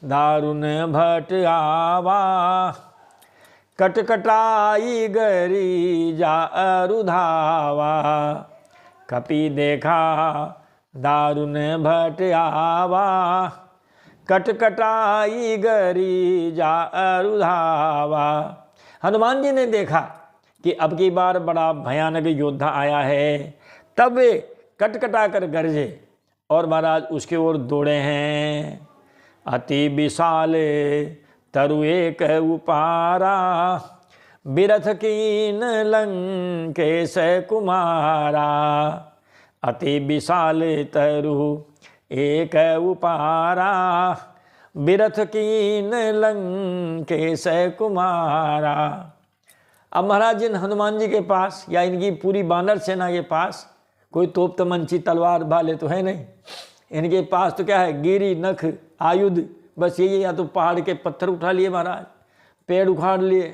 दारुण भट आवा, कटकटाई गरी जा अरुधावा। कपि देखा दारुण भट आवा, कटकटाई गरी जा अरुधावा। हनुमान जी ने देखा कि अब की बार बड़ा भयानक योद्धा आया है, तब वे कटकटा कर गरजे और महाराज उसके ओर दौड़े हैं। अति विशाल तरु एक उपारा, बिरथ कीन लंकेश कुमारा। अति विशाल तरु एक उपारा, बिरथ कीन लंकेश कुमारा। अब महाराज जिन हनुमान जी के पास या इनकी पूरी बानर सेना के पास कोई तोप तमंची तलवार भाले तो है नहीं। इनके पास तो क्या है, गिरी नख आयुध, बस यही। या तो पहाड़ के पत्थर उठा लिए महाराज, पेड़ उखाड़ लिए,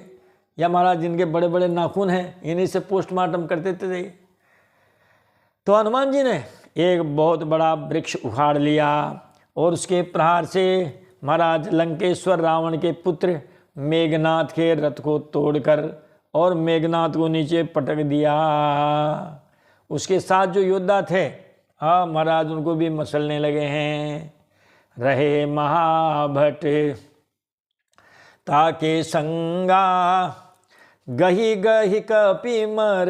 या महाराज जिनके बड़े बड़े नाखून हैं इन्हीं से पोस्टमार्टम करते थे। तो हनुमान जी ने एक बहुत बड़ा वृक्ष उखाड़ लिया और उसके प्रहार से महाराज लंकेश्वर रावण के पुत्र मेघनाथ के रथ को तोड़कर और मेघनाथ को नीचे पटक दिया। उसके साथ जो योद्धा थे, हाँ महाराज, उनको भी मसलने लगे हैं। रहे महाभट ताके संगा, गही गही कपि मर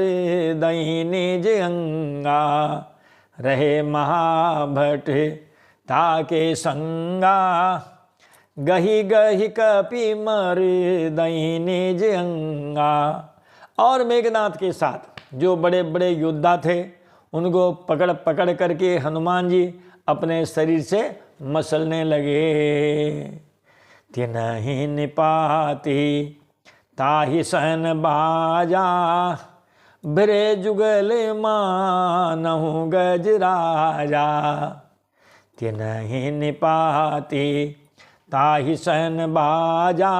दही निज अंगा। रहे महाभट ताके संगा, गही गही कपि मर दही निज अंगा। और मेघनाथ के साथ जो बड़े बड़े योद्धा थे, उनको पकड़ पकड़ करके हनुमान जी अपने शरीर से मसलने लगे। तिनहि निपाति ताहि सहन बाजा, बिरे जुगल मानहु गजराजा। तिनहि निपाति ताहि सहन बाजा,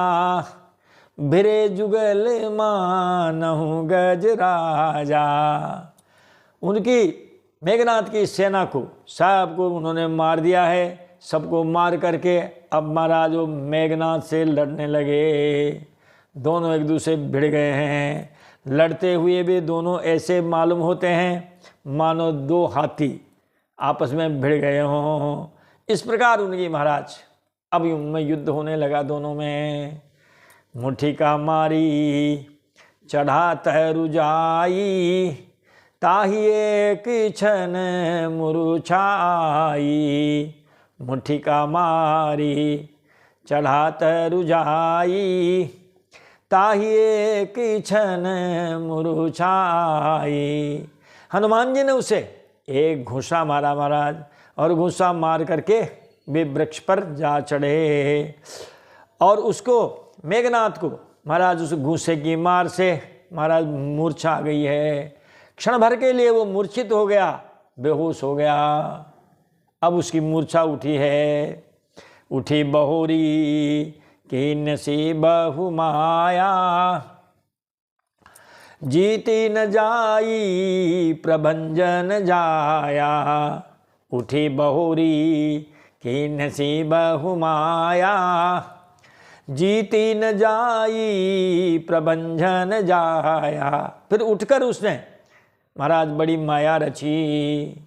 बिरे जुगल मानहु गजराजा। उनकी मेघनाथ की सेना को सबको उन्होंने मार दिया है। सबको मार करके अब महाराज वो मेघनाथ से लड़ने लगे। दोनों एक दूसरे भिड़ गए हैं। लड़ते हुए भी दोनों ऐसे मालूम होते हैं मानो दो हाथी आपस में भिड़ गए हों। इस प्रकार उनकी महाराज अब उनमें युद्ध होने लगा दोनों में। मुट्ठी का मारी चढ़ा तहरु जाई, ताहि एक क्षण मुरुछाई। मुट्ठी का मारी चढ़ा तहरु जाई, ताहि एक क्षण मुरुछाई। हनुमान जी ने उसे एक घूंसा मारा महाराज, और घूंसा मार करके वे वृक्ष पर जा चढ़े। और उसको मेघनाथ को महाराज उस घूंसे की मार से महाराज मूर्छा आ गई है। क्षण भर के लिए वो मूर्छित हो गया, बेहोश हो गया। अब उसकी मूर्छा उठी है। उठी बहोरी की नसीब बहु माया, जीती न जाई प्रभंजन जाया। उठी बहोरी की नसीब बहु माया, जीती न जाई प्रभंजन जाया। फिर उठकर उसने महाराज बड़ी माया रची।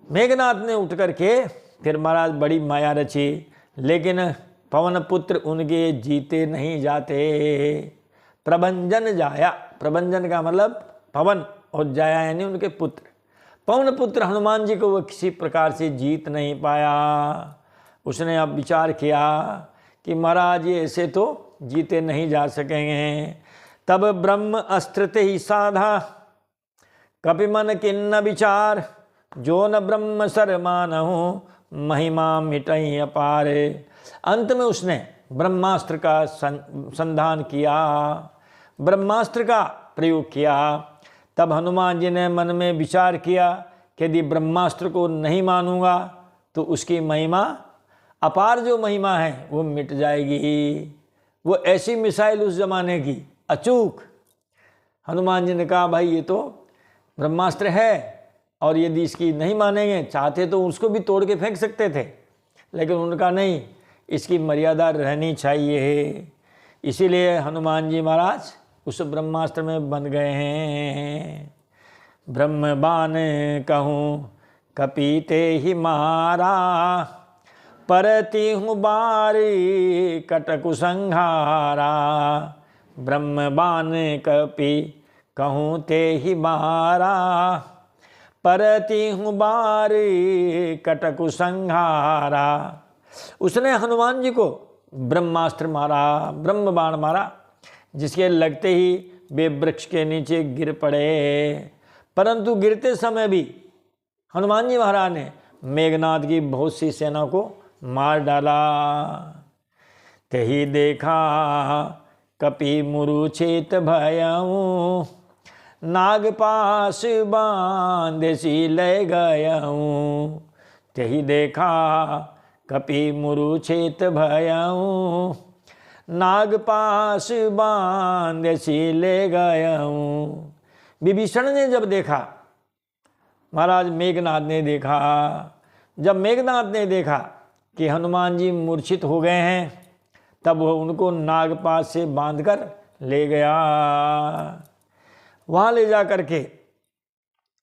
मेघनाथ ने उठ करके फिर महाराज बड़ी माया रची, लेकिन पवन पुत्र उनके जीते नहीं जाते। प्रभंजन जाया, प्रभंजन का मतलब पवन, और जाया यानी उनके पुत्र। पवन पुत्र हनुमान जी को वो किसी प्रकार से जीत नहीं पाया। उसने अब विचार किया कि महाराज ये ऐसे तो जीते नहीं जा सकेंगे। तब ब्रह्म अस्त्र ते ही साधा, कपि मन किन्न विचार। जो न ब्रह्म सर मानहु, महिमा मिटई अपार। अंत में उसने ब्रह्मास्त्र का संधान किया, ब्रह्मास्त्र का प्रयोग किया। तब हनुमान जी ने मन में विचार किया कि यदि ब्रह्मास्त्र को नहीं मानूंगा तो उसकी महिमा, अपार जो महिमा है वो मिट जाएगी। वो ऐसी मिसाइल उस जमाने की अचूक। हनुमान जी ने कहा भाई ये तो ब्रह्मास्त्र है, और यदि इसकी नहीं मानेंगे, चाहते तो उसको भी तोड़ के फेंक सकते थे, लेकिन उनका नहीं, इसकी मर्यादा रहनी चाहिए। इसीलिए हनुमान जी महाराज उस ब्रह्मास्त्र में बन गए हैं। ब्रह्म बाण कहूँ कपीते ही मारा, परती हूँ बारी कटकु संहारा। ब्रह्म बाण कपि कहूँ ते ही मारा, परती हूँ बारी कटकु संहारा। उसने हनुमान जी को ब्रह्मास्त्र मारा, ब्रह्म बाण मारा, जिसके लगते ही वे वृक्ष के नीचे गिर पड़े। परंतु गिरते समय भी हनुमान जी महाराज ने मेघनाथ की बहुत सी सेना को मार डाला। तेहि देखा कपि मुरुछित भयऊ, नाग पास बांधसी ले गयऊँ। तेहि देखा कपि मुरुछित भयऊ, नाग पास बांधसी ले गयऊँ। विभीषण ने जब देखा, महाराज मेघनाथ ने देखा, जब मेघनाथ ने देखा कि हनुमान जी मूर्छित हो गए हैं, तब वह उनको नागपाश से बांधकर ले गया। वहाँ ले जा करके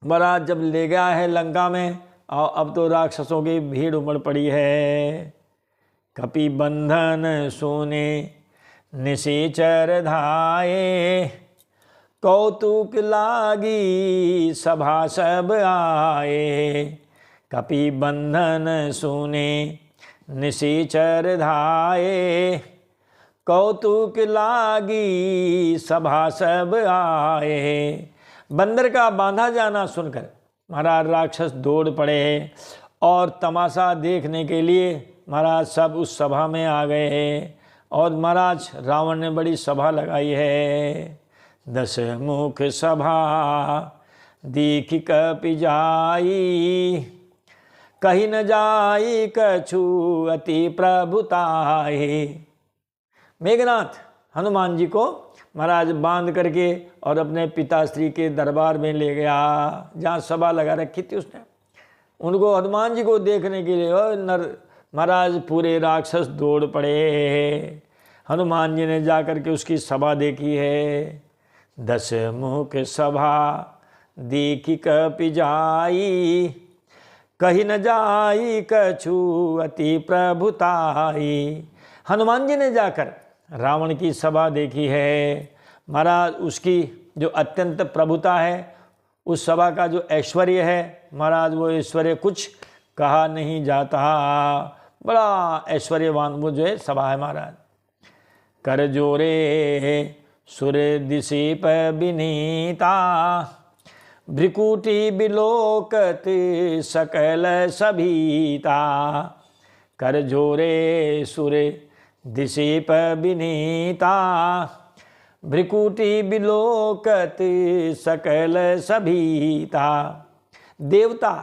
महाराज जब ले गया है लंका में, और अब तो राक्षसों की भीड़ उमड़ पड़ी है। कपि बंधन सोने निशाचर धाये, कौतुक लागी सभा सब आए। कपि बंधन सोने निशाचर धाये, कौतुक लागी सभा सब आए। बंदर का बांधा जाना सुनकर महाराज राक्षस दौड़ पड़े और तमाशा देखने के लिए महाराज सब उस सभा में आ गए। और महाराज रावण ने बड़ी सभा लगाई है। 10 मुख सभा दीख कपि जाई, कही न जाई कछु अति प्रभुताई। मेघनाथ हनुमान जी को महाराज बांध करके और अपने पिताश्री के दरबार में ले गया, जहाँ सभा लगा रखी थी उसने। उनको हनुमान जी को देखने के लिए महाराज पूरे राक्षस दौड़ पड़े। हनुमान जी ने जाकर के उसकी सभा देखी है। 10 मुख सभा देखी कपि जाई, कही न जाई कछु अति प्रभुताई। हनुमान जी ने जाकर रावण की सभा देखी है। महाराज उसकी जो अत्यंत प्रभुता है, उस सभा का जो ऐश्वर्य है महाराज, वो ऐश्वर्य कुछ कहा नहीं जाता। बड़ा ऐश्वर्यवान वो जो है सभा है महाराज। कर जोरे सुर दिशीप विनीता, भ्रिकुटी बिलोकत सकल सभीता। कर जोरे सुर दिशीप विनीता, भ्रिकुटी बिलोकत सकल सभीता। देवता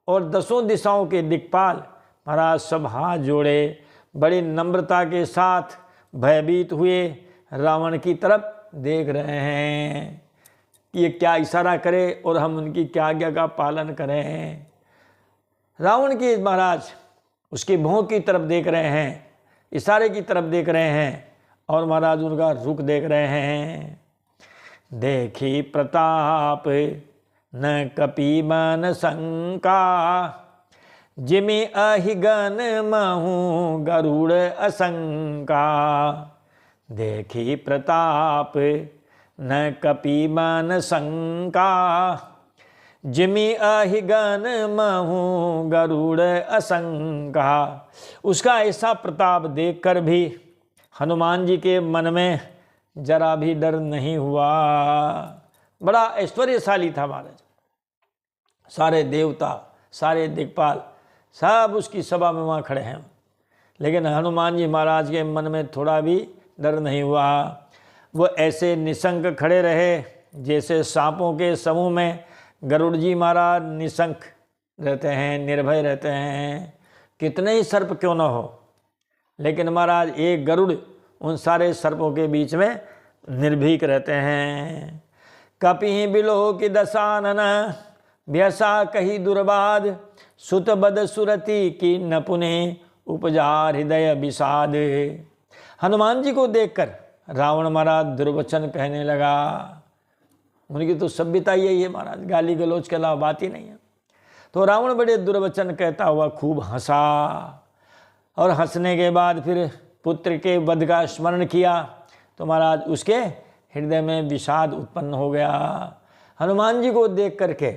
और 10 दिशाओं के दिक्पाल महाराज सब हाथ जोड़े, बड़ी नम्रता के साथ भयभीत हुए रावण की तरफ देख रहे हैं कि ये क्या इशारा करे और हम उनकी क्या आज्ञा का पालन करें। रावण की महाराज उसकी भौं की तरफ देख रहे हैं, इशारे की तरफ देख रहे हैं, और महाराज उनका रुख देख रहे हैं। देखी प्रताप न कपि मन शंका, जिमि अहिगन महु गरुड़ असंका। देखी प्रताप न कपि मन शंका, जिमि अहिगन महु गरुड़ असंका। उसका ऐसा प्रताप देखकर भी हनुमान जी के मन में जरा भी डर नहीं हुआ। बड़ा ऐश्वर्यशाली था महाराज। सारे देवता, सारे दिक्पाल सब उसकी सभा में वहाँ खड़े हैं, लेकिन हनुमान जी महाराज के मन में थोड़ा भी डर नहीं हुआ। वो ऐसे निशंक खड़े रहे जैसे सांपों के समूह में गरुड़ जी महाराज निशंक रहते हैं, निर्भय रहते हैं। कितने ही सर्प क्यों न हो, लेकिन महाराज एक गरुड़ उन सारे सर्पों के बीच में निर्भीक रहते हैं। कपि बिलो की दशानन व्यसा कही दुर्बाद, सुत बद सुरति की न पुने उपजा हृदय विषाद। हनुमान जी को देखकर रावण महाराज दुर्वचन कहने लगा। उनकी तो सभ्यता यही है महाराज, गाली गलौज के अलावा बात ही नहीं है। तो रावण बड़े दुर्वचन कहता हुआ खूब हंसा, और हंसने के बाद फिर पुत्र के वध का स्मरण किया तो महाराज उसके हृदय में विषाद उत्पन्न हो गया। हनुमान जी को देख करके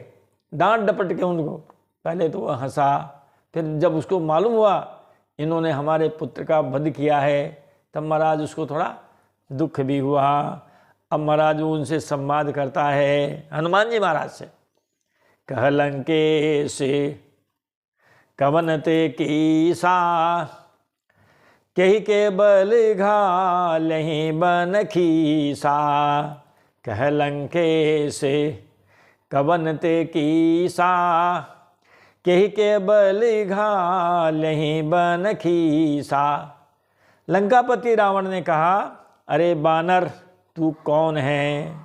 डांट डपट के उनको पहले तो वह हंसा, फिर जब उसको मालूम हुआ इन्होंने हमारे पुत्र का वध किया है, तब महाराज उसको थोड़ा दुख भी हुआ। अब महाराज वो उनसे संवाद करता है हनुमान जी महाराज से। कह लंकेश कवन ते कीसा, कही के बल घालहि बन खीसा। कह लंकेश कवन ते कीसा, कही के बल घालहि बन खीसा। लंकापति रावण ने कहा, अरे बानर तू कौन है?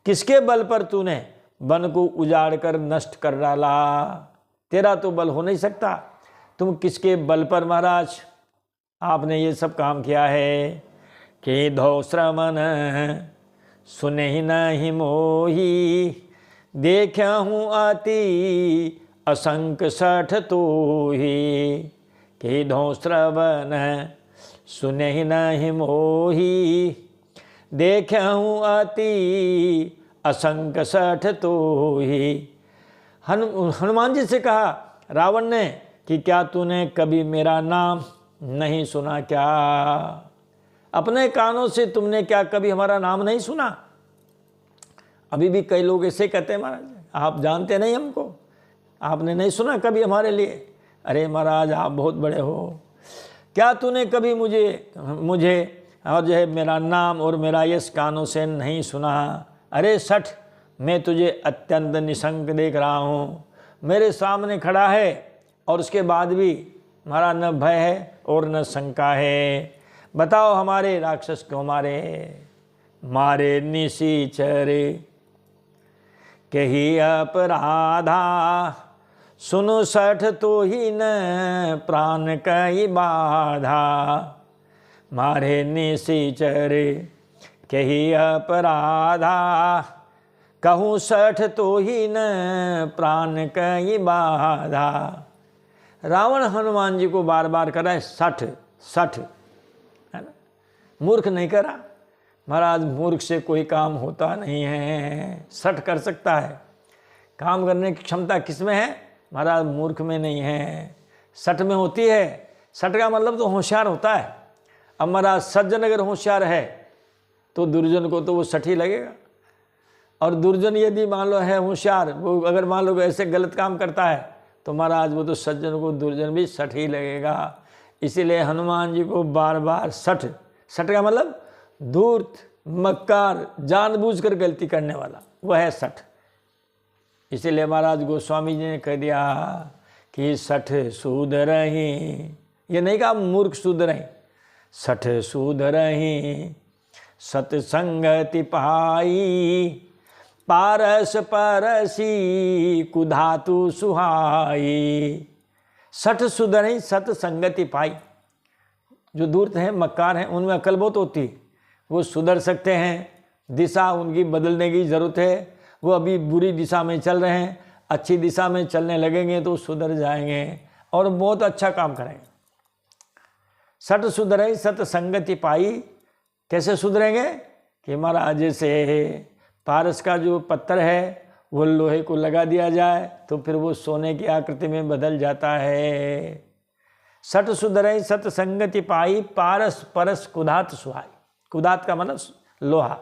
किसके बल पर तूने वन को उजाड़ कर नष्ट कर डाला? तेरा तो बल हो नहीं सकता। तुम किसके बल पर महाराज आपने ये सब काम किया है? कीधो श्रवण सुनहि नहीं मोही, देखा हूँ अति असंक सठ तोही। कीधो श्रवण सुनहि नहीं मोही, देखा हूँ अति असंक सठ तोही। हनुमान जी से कहा रावण ने कि क्या तूने कभी मेरा नाम नहीं सुना क्या? अपने कानों से तुमने क्या कभी हमारा नाम नहीं सुना? अभी भी कई लोग ऐसे कहते हैं महाराज आप जानते नहीं हमको, आपने नहीं सुना कभी हमारे लिए। अरे महाराज आप बहुत बड़े हो, क्या तूने कभी मुझे और जो है मेरा नाम और मेरा यश कानों से नहीं सुना? अरे सठ, मैं तुझे अत्यंत निशंक देख रहा हूँ, मेरे सामने खड़ा है और उसके बाद भी हमारा न भय है और न शंका है। बताओ हमारे राक्षस क्यों मारे निशिचरे कही अपराधा, सुनो सठ तो ही न प्राण कई बाधा। मारे निशिचरे कही अपराधा, कहूँ सठ तो ही न प्राण कई बाधा। रावण हनुमान जी को बार बार कर रहा है सठ सठ, है ना? मूर्ख नहीं करा महाराज, मूर्ख से कोई काम होता नहीं है। सठ कर सकता है, काम करने की क्षमता किसमें है महाराज? मूर्ख में नहीं है, सठ में होती है। सठ का मतलब तो होशियार होता है। अब महाराज सज्जन अगर होशियार है तो दुर्जन को तो वो सठ ही लगेगा, और दुर्जन यदि मान लो है होशियार, वो अगर मान लो ऐसे गलत काम करता है तो महाराज वो तो सज्जन को दुर्जन भी सठ ही लगेगा। इसीलिए हनुमान जी को बार बार सठ, सठ का मतलब धूर्त, मक्कार, जानबूझकर गलती करने वाला, वह है सठ। इसीलिए महाराज गोस्वामी जी ने कह दिया कि सठ सुधरहि, ये नहीं कहा मूर्ख सुधरहि, सठ सुधरहि सतसंगति पाई, पारस परसी कुधातु सुहाई। सठ सुधरहि सतसंगति पाई, जो धूर्त हैं मक्कार हैं उनमें अकल बहुत होती है, वो सुधर सकते हैं, दिशा उनकी बदलने की ज़रूरत है। वो अभी बुरी दिशा में चल रहे हैं, अच्छी दिशा में चलने लगेंगे तो सुधर जाएंगे और बहुत अच्छा काम करेंगे। सठ सुधरहि सतसंगति पाई, कैसे सुधरेंगे कि महाराज जैसे पारस का जो पत्थर है वो लोहे को लगा दिया जाए तो फिर वो सोने की आकृति में बदल जाता है। सठ सुधरहि सतसंगति पाई, पारस परस कुधात सुहाई। कुदात का मतलब लोहा।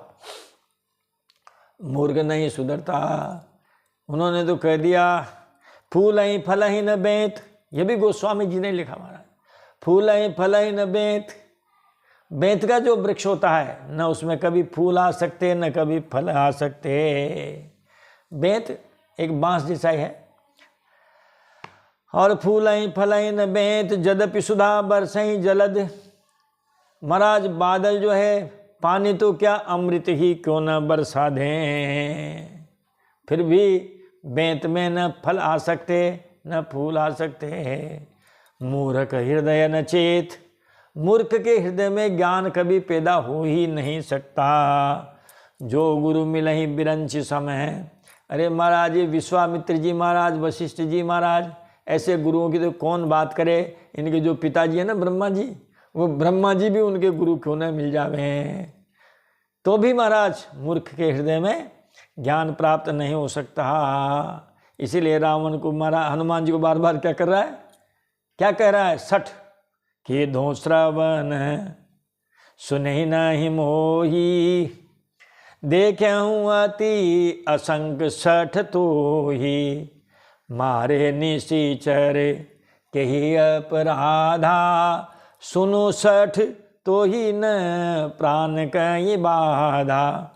मूर्ख नहीं सुधरता। उन्होंने तो कह दिया फूल ही फल ही न बेंत, ये भी गोस्वामी जी ने लिखा महाराज। फूल ही फल ही न बेंत, बेंत का जो वृक्ष होता है न उसमें कभी फूल आ सकते न कभी फल आ सकते। बेंत एक बांस जैसा ही है। और फूल ही फल ही न बेंत, जदपि सुधा बरसई जलद। महाराज बादल जो है पानी तो क्या अमृत ही क्यों न बरसा दें, फिर भी बेंत में न फल आ सकते न फूल आ सकते। मूर्ख हृदय न चेत, मूर्ख के हृदय में ज्ञान कभी पैदा हो ही नहीं सकता। जो गुरु मिलहि बिरंच समय। अरे महाराज ये विश्वामित्र जी महाराज, वशिष्ठ जी महाराज, ऐसे गुरुओं की तो कौन बात करे। इनके जो पिताजी है ना ब्रह्मा जी, वो ब्रह्मा जी भी उनके गुरु क्यों न मिल जावे, तो भी महाराज मूर्ख के हृदय में ज्ञान प्राप्त नहीं हो सकता। इसीलिए रावण को हनुमान जी को बार बार क्या कर रहा है, क्या कह रहा है? सठ कीधो श्रवण सुनहि नहीं मोही, देखहूँ अति असंक सठ तोही। मारे निशिचर कही अपराधा, सुनो सठ तो ही न प्राण कई बाधा।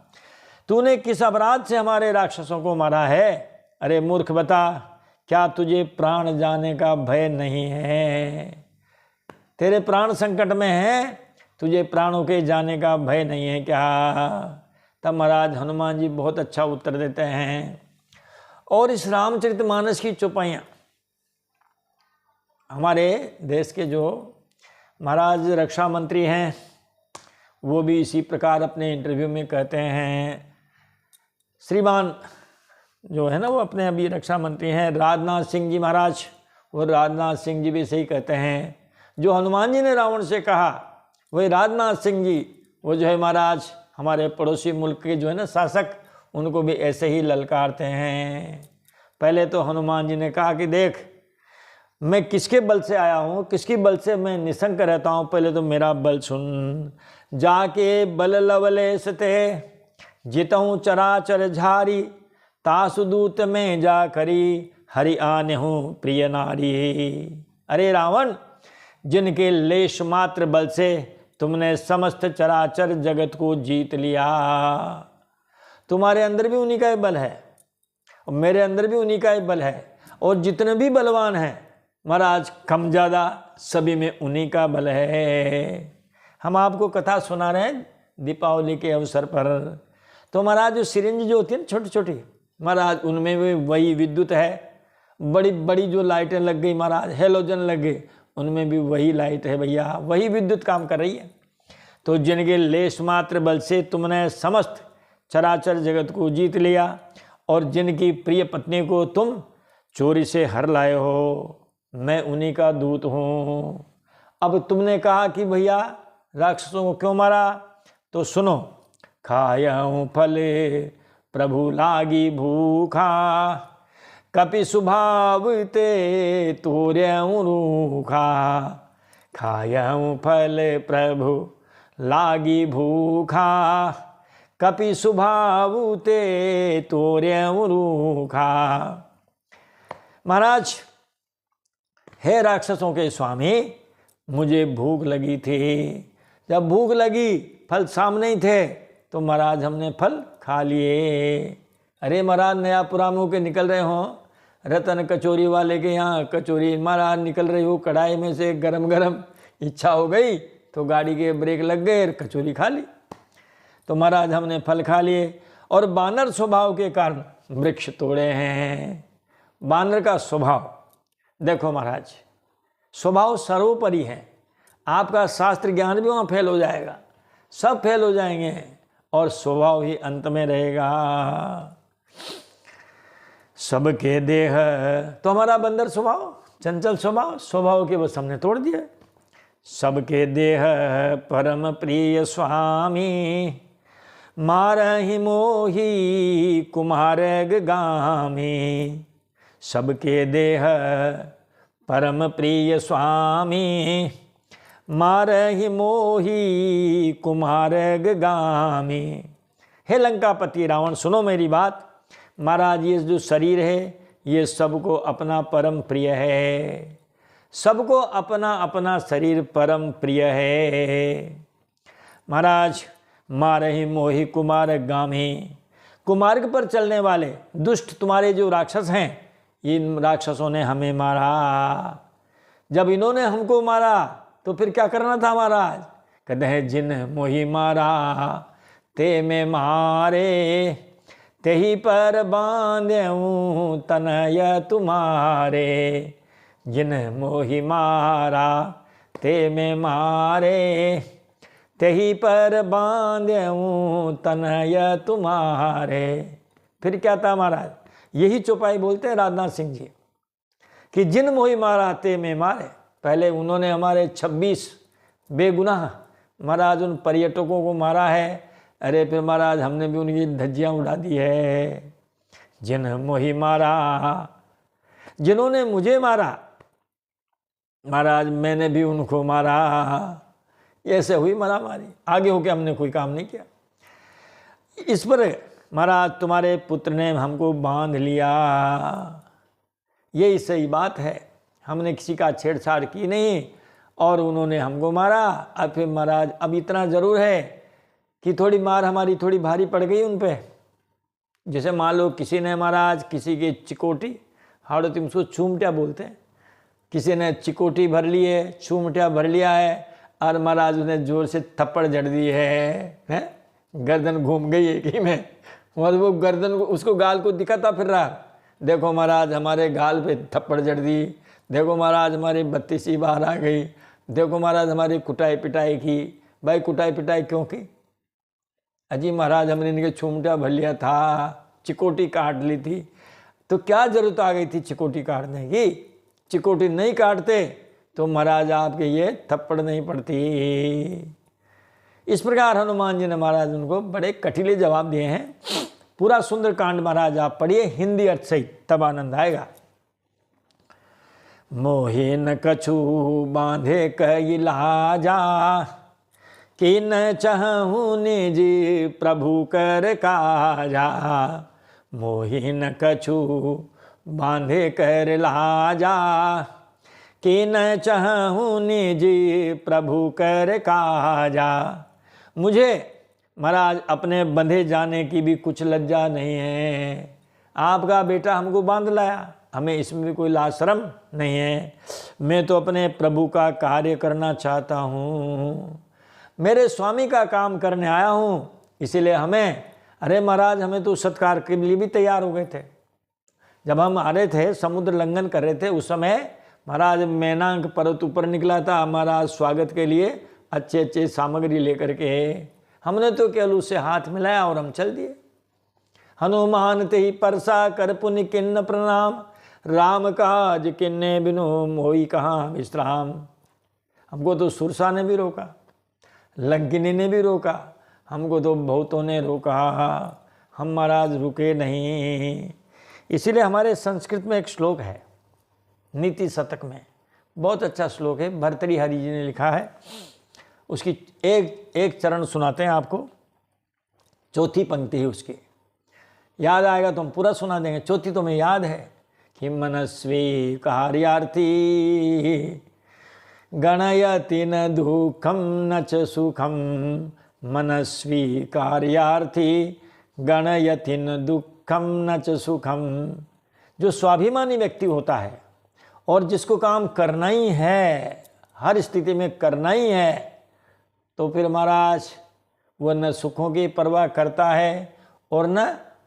तूने किस अपराध से हमारे राक्षसों को मारा है? अरे मूर्ख बता, क्या तुझे प्राण जाने का भय नहीं है? तेरे प्राण संकट में हैं, तुझे प्राणों के जाने का भय नहीं है क्या? तब महाराज हनुमान जी बहुत अच्छा उत्तर देते हैं। और इस रामचरितमानस की चौपाइयाँ हमारे देश के जो महाराज रक्षा मंत्री हैं वो भी इसी प्रकार अपने इंटरव्यू में कहते हैं। श्रीमान जो है ना, वो अपने अभी रक्षा मंत्री हैं राजनाथ सिंह जी महाराज, वो राजनाथ सिंह जी भी सही कहते हैं। जो हनुमान जी ने रावण से कहा, वही राजनाथ सिंह जी वो जो है महाराज हमारे पड़ोसी मुल्क के जो है ना शासक, उनको भी ऐसे ही ललकारते हैं। पहले तो हनुमान जी ने कहा कि देख, मैं किसके बल से आया हूँ, किसकी बल से मैं निशंक रहता हूँ, पहले तो मेरा बल सुन। जाके बल लवलेश ते जितऊँ चराचर झारी, तासु दूत में जा करी हरि आने हूँ प्रिय नारी। अरे रावण, जिनके लेश मात्र बल से तुमने समस्त चराचर जगत को जीत लिया, तुम्हारे अंदर भी उन्हीं का ही बल है और मेरे अंदर भी उन्हीं का ही बल है, और जितने भी बलवान हैं महाराज कम ज़्यादा सभी में उन्हीं का बल है। हम आपको कथा सुना रहे हैं दीपावली के अवसर पर। तो महाराज जो सिरिंज जो होती है ना छोटी छोटी, महाराज उनमें भी वही विद्युत है। बड़ी बड़ी जो लाइटें लग गई महाराज, हेलोजन लग गए, उनमें भी वही लाइट है भैया, वही विद्युत काम कर रही है। तो जिनके लेश मात्र बल से तुमने समस्त चराचर जगत को जीत लिया, और जिनकी प्रिय पत्नी को तुम चोरी से हर लाए हो, मैं उन्हीं का दूत हूँ। अब तुमने कहा कि भैया राक्षसों को क्यों मारा, तो सुनो। खायऊँ फले प्रभु लागी भूखा, कपि स्वभाव ते तोर्यऊँ रूखा। खायऊँ फल प्रभु लागी भूखा, कपि स्वभाव ते तोर्यऊँ रूखा। महाराज, हे राक्षसों के स्वामी, मुझे भूख लगी थी। जब भूख लगी, फल सामने ही थे, तो महाराज हमने फल खा लिए। अरे महाराज, नया पुरा मुँह के निकल रहे हो, रतन कचौरी वाले के यहाँ कचौरी महाराज निकल रही हो कढ़ाई में से गरम गरम, इच्छा हो गई तो गाड़ी के ब्रेक लग गए, कचौरी खा ली। तो महाराज हमने फल खा लिए, और बानर स्वभाव के कारण वृक्ष तोड़े हैं। बानर का स्वभाव देखो महाराज, स्वभाव सर्वोपरि है। आपका शास्त्र ज्ञान भी वहाँ फेल हो जाएगा, सब फेल हो जाएंगे, और स्वभाव ही अंत में रहेगा। सबके देह, तो हमारा बंदर स्वभाव, चंचल स्वभाव, स्वभाव के बस हमने तोड़ दिया। सबके देह परम प्रिय स्वामी, मारहि मोही कुमार गामी। सबके देह परम प्रिय स्वामी, मारहि मोही कुमार गामी। हे लंकापति रावण, सुनो मेरी बात। महाराज, ये जो शरीर है ये सबको अपना परम प्रिय है, सबको अपना अपना शरीर परम प्रिय है। महाराज, मारहि मोहि कुमार गामी, कुमार्ग पर चलने वाले दुष्ट तुम्हारे जो राक्षस हैं, इन राक्षसों ने हमें मारा। जब इन्होंने हमको मारा तो फिर क्या करना था महाराज? कहते हैं जिन मोहि मारा ते में मारे, तेही पर बांधूं तनय तुम्हारे। जिन मोहि मारा ते में मारे, तेही पर बांधूं तनय तुम्हारे। फिर क्या था महाराज? यही चौपाई बोलते हैं राजनाथ सिंह जी कि जिन मोहि मारा ते में मारे। पहले उन्होंने हमारे 26 बेगुनाह महाराज उन पर्यटकों को मारा है। अरे फिर महाराज हमने भी उनकी धज्जियाँ उड़ा दी है। जिन मोहि मारा, जिन्होंने मुझे मारा महाराज मैंने भी उनको मारा। ऐसे हुई मारामारी, आगे होके हमने कोई काम नहीं किया। इस पर महाराज तुम्हारे पुत्र ने हमको बांध लिया। यही सही बात है, हमने किसी का छेड़छाड़ की नहीं और उन्होंने हमको मारा। अब फिर महाराज अब इतना ज़रूर है कि थोड़ी मार हमारी थोड़ी भारी पड़ गई उन पे। जैसे मान लो किसी ने महाराज किसी की चिकोटी, हाड़ोती उसको चूमटिया बोलते हैं, किसी ने चिकोटी भर ली है, चूमटिया भर लिया है और महाराज उसने जोर से थप्पड़ जड़ दी है, गर्दन घूम गई एक ही में। और वो गर्दन को उसको गाल को दिखाता फिर रहा, देखो महाराज हमारे गाल पे थप्पड़ जड़ दी, देखो महाराज हमारी 32 बाहर आ गई, देखो महाराज हमारी कुटाई पिटाई की। भाई कुटाई पिटाई क्यों की? अजी महाराज हमने इनके छूमटा भर लिया था, चिकोटी काट ली थी। तो क्या जरूरत आ गई थी चिकोटी काटने की? चिकोटी नहीं काटते तो महाराज आपके ये थप्पड़ नहीं पड़ती। इस प्रकार हनुमान जी ने महाराज उनको बड़े कठिले जवाब दिए हैं। पूरा सुंदरकांड महाराज आप पढ़िए हिंदी अर्थ सहित, तब आनंद आएगा। मोहे न कछु बांधे कई लाजा, कि न चाहूँ निज प्रभु कर काजा। मोहे न कछु बांधे कर लाजा, कि न चाहूँ निज प्रभु कर काजा। मुझे महाराज अपने बंधे जाने की भी कुछ लज्जा नहीं है। आपका बेटा हमको बांध लाया, हमें इसमें भी कोई लाज शर्म नहीं है। मैं तो अपने प्रभु का कार्य करना चाहता हूँ, मेरे स्वामी का काम करने आया हूँ, इसीलिए हमें, अरे महाराज हमें तो सत्कार के लिए भी तैयार हो गए थे। जब हम आ रहे थे, समुद्र लंघन कर रहे थे, उस समय महाराज मैनाक पर्वत ऊपर निकला था महाराज स्वागत के लिए, अच्छे अच्छे सामग्री लेकर के। हमने तो केवल उससे हाथ मिलाया और हम चल दिए। हनुमान ते ही परसा कर पुनि किन्न प्रणाम, राम काज किन्ने बिनु मोई कहाँ विश्राम। हमको तो सुरसा ने भी रोका, लंकिनी ने भी रोका, हमको तो बहुतों ने रोका, हम महाराज रुके नहीं। इसीलिए हमारे संस्कृत में एक श्लोक है, नीति शतक में, बहुत अच्छा श्लोक है, भर्तृहरि जी ने लिखा है। उसकी एक चरण सुनाते हैं आपको, चौथी पंक्ति है उसकी, याद आएगा तो हम पूरा सुना देंगे। चौथी तो हमें याद है कि मनस्वी कार्यार्थी गणयति न दुखम न च सुखम। मनस्वी कार्यार्थी गणयति न दुखम न च सुखम। जो स्वाभिमानी व्यक्ति होता है और जिसको काम करना ही है, हर स्थिति में करना ही है, तो फिर महाराज वह न सुखों की परवाह करता है और न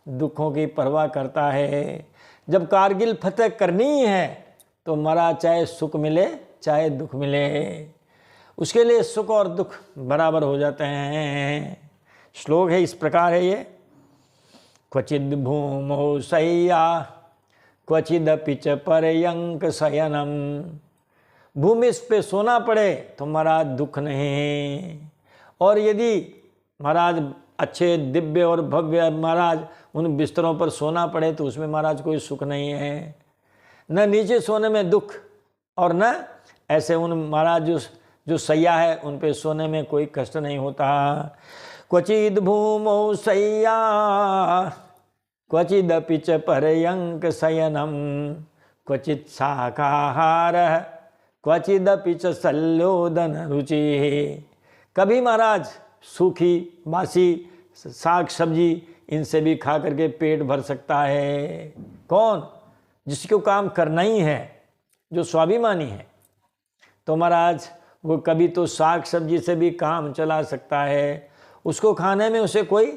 दुखों की परवाह करता है। जब कारगिल फतेह करनी ही है तो महाराज चाहे सुख मिले चाहे दुख मिले, उसके लिए सुख और दुख बराबर हो जाते हैं। श्लोक है इस प्रकार है ये, क्वचिद भूमौ शय्या क्वचिदपि च पर्यंक शयनम। भूमि इस पे सोना पड़े तो महाराज दुख नहीं, और यदि महाराज अच्छे दिव्य और भव्य महाराज उन बिस्तरों पर सोना पड़े तो उसमें महाराज कोई सुख नहीं है। न नीचे सोने में दुख और न ऐसे उन महाराज जो शैया है उन पे सोने में कोई कष्ट नहीं होता। क्वचिद भूमौ शय्या क्वचिदपि च पर्यंक शयनम। क्वचित् शाकाहारः क्वचिदपि च शल्योदन रुचि। कभी महाराज सूखी बासी साग सब्जी इनसे भी खा करके पेट भर सकता है। कौन? जिसको काम करना ही है, जो स्वाभिमानी है, तो महाराज वो कभी तो साग सब्जी से भी काम चला सकता है, उसको खाने में उसे कोई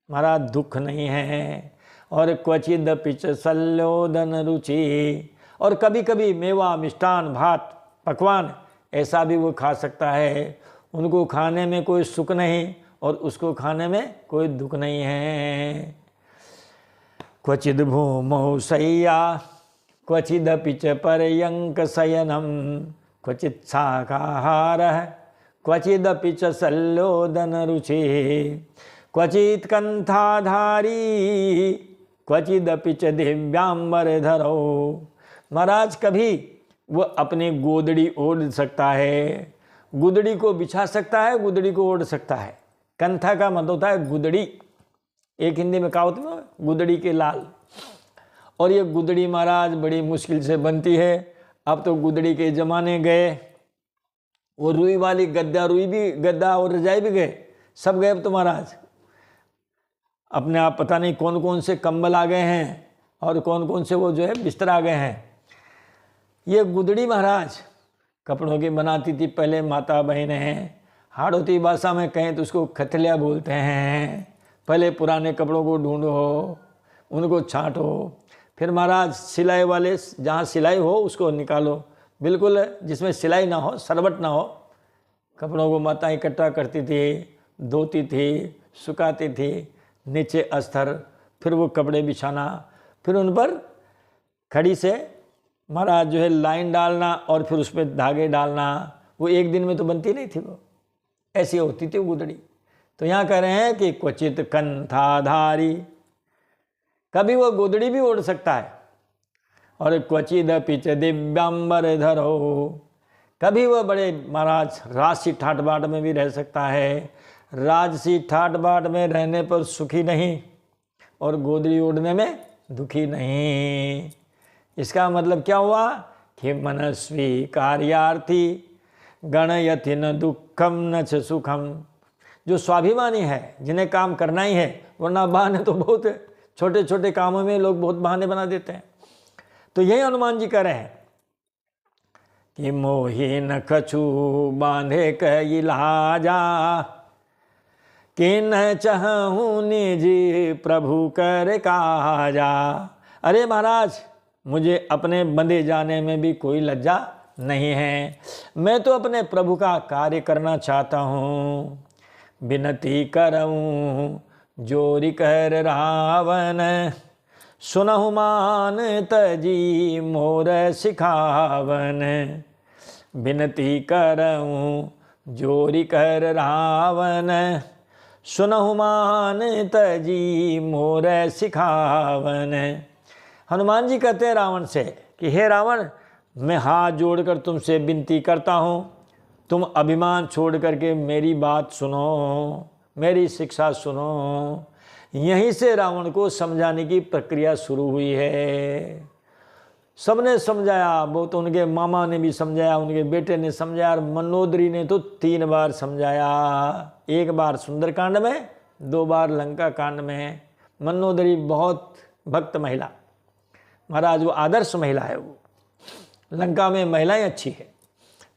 महाराज दुख नहीं है। और क्वचिदपि च शल्योदन रुचि, और कभी कभी मेवा मिष्टान भात पकवान ऐसा भी वो खा सकता है, उनको खाने में कोई सुख नहीं और उसको खाने में कोई दुख नहीं है। क्वचिद भूमौ शय्या क्वचिदपि च पर्यंक शयनम। क्वचित् शाकाहारः क्वचिदपि च शल्योदन रुचि। क्वचित् कंठाधारी क्वचिदपि च दिव्यांबरधरो। महाराज कभी वो अपनी गोदड़ी ओढ़ सकता है, गुदड़ी को बिछा सकता है, गुदड़ी को ओढ़ सकता है। कंथा का मतलब होता है गुदड़ी, एक हिंदी में कहावत में गुदड़ी के लाल। और ये गुदड़ी महाराज बड़ी मुश्किल से बनती है। अब तो गुदड़ी के जमाने गए, वो रुई वाली गद्दा, रुई भी गद्दा और रजाई भी गए, सब गए। अब तो महाराज अपने आप पता नहीं कौन कौन से कंबल आ गए हैं और कौन कौन से वो जो है बिस्तर आ गए हैं। ये गुदड़ी महाराज कपड़ों की बनाती थी पहले माता बहनें। हाड़ौती भाषा में कहें तो उसको खथलिया बोलते हैं। पहले पुराने कपड़ों को ढूंढो, उनको छांटो, फिर महाराज सिलाई वाले जहाँ सिलाई हो उसको निकालो, बिल्कुल जिसमें सिलाई ना हो, सरवट ना हो, कपड़ों को माता इकट्ठा करती थी, धोती थी, सुखाती थी, नीचे अस्तर, फिर वो कपड़े बिछाना, फिर उन पर खड़ी से महाराज जो है लाइन डालना और फिर उस पर धागे डालना। वो एक दिन में तो बनती नहीं थी, वो ऐसी होती थी वो गुदड़ी। तो यहाँ कह रहे हैं कि क्वचित कंथाधारी, कभी वो गुदड़ी भी उड़ सकता है, और क्वचिद पिच दिव्यांबर धरो, कभी वह बड़े महाराज राजसी ठाट बाट में भी रह सकता है। राजसी ठाट बाट में रहने पर सुखी नहीं और गोदड़ी उड़ने में दुखी नहीं। इसका मतलब क्या हुआ कि मनस्वी कार्यार्थी गणयति न दुखम न च सुखम, जो स्वाभिमानी है, जिन्हें काम करना ही है, वरना बहाने तो बहुत है, छोटे छोटे कामों में लोग बहुत बहाने बना देते हैं। तो यही हनुमान जी कह रहे हैं कि मोहि न कछु बांधे कही लाजा, कि न चाहूँ निज प्रभु कर काजा। अरे महाराज, मुझे अपने बंधे जाने में भी कोई लज्जा नहीं है, मैं तो अपने प्रभु का कार्य करना चाहता हूँ। विनती करऊँ जोरी कर रावण, सुनहु मान तजी मोर सिखावन। विनती करऊँ जोरी कर रावण, सुनहु मान तजी मोर सिखावन। हनुमान जी कहते हैं रावण से कि हे रावण, मैं हाथ जोड़कर तुमसे विनती करता हूँ, तुम अभिमान छोड़ करके मेरी बात सुनो, मेरी शिक्षा सुनो। यहीं से रावण को समझाने की प्रक्रिया शुरू हुई है। सबने समझाया, बहुत उनके मामा ने भी समझाया, उनके बेटे ने समझाया, और मनोदरी ने तो 3 बार समझाया। 1 बार सुंदरकांड में, 2 बार लंका कांड में। मनोदरी बहुत भक्त महिला, महाराज वो आदर्श महिला है। वो लंका में महिलाएं अच्छी है,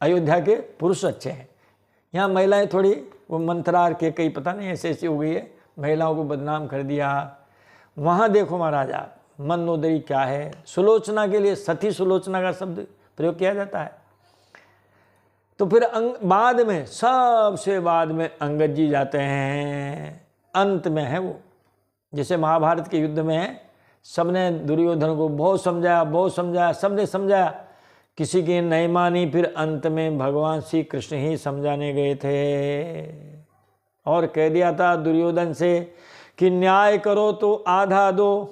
अयोध्या के पुरुष अच्छे हैं। यहाँ महिलाएं थोड़ी वो मंथरार के कई पता नहीं ऐसे ऐसी हो गई है, महिलाओं को बदनाम कर दिया। वहाँ देखो महाराज आप, मनोदरी क्या है, सुलोचना के लिए सती सुलोचना का शब्द प्रयोग किया जाता है। तो फिर बाद में, सबसे बाद में अंगद जी जाते हैं, अंत में है वो। जैसे महाभारत के युद्ध में सबने दुर्योधन को बहुत समझाया, सबने समझाया, किसी की नहीं मानी, फिर अंत में भगवान श्री कृष्ण ही समझाने गए थे और कह दिया था दुर्योधन से कि न्याय करो तो आधा दो,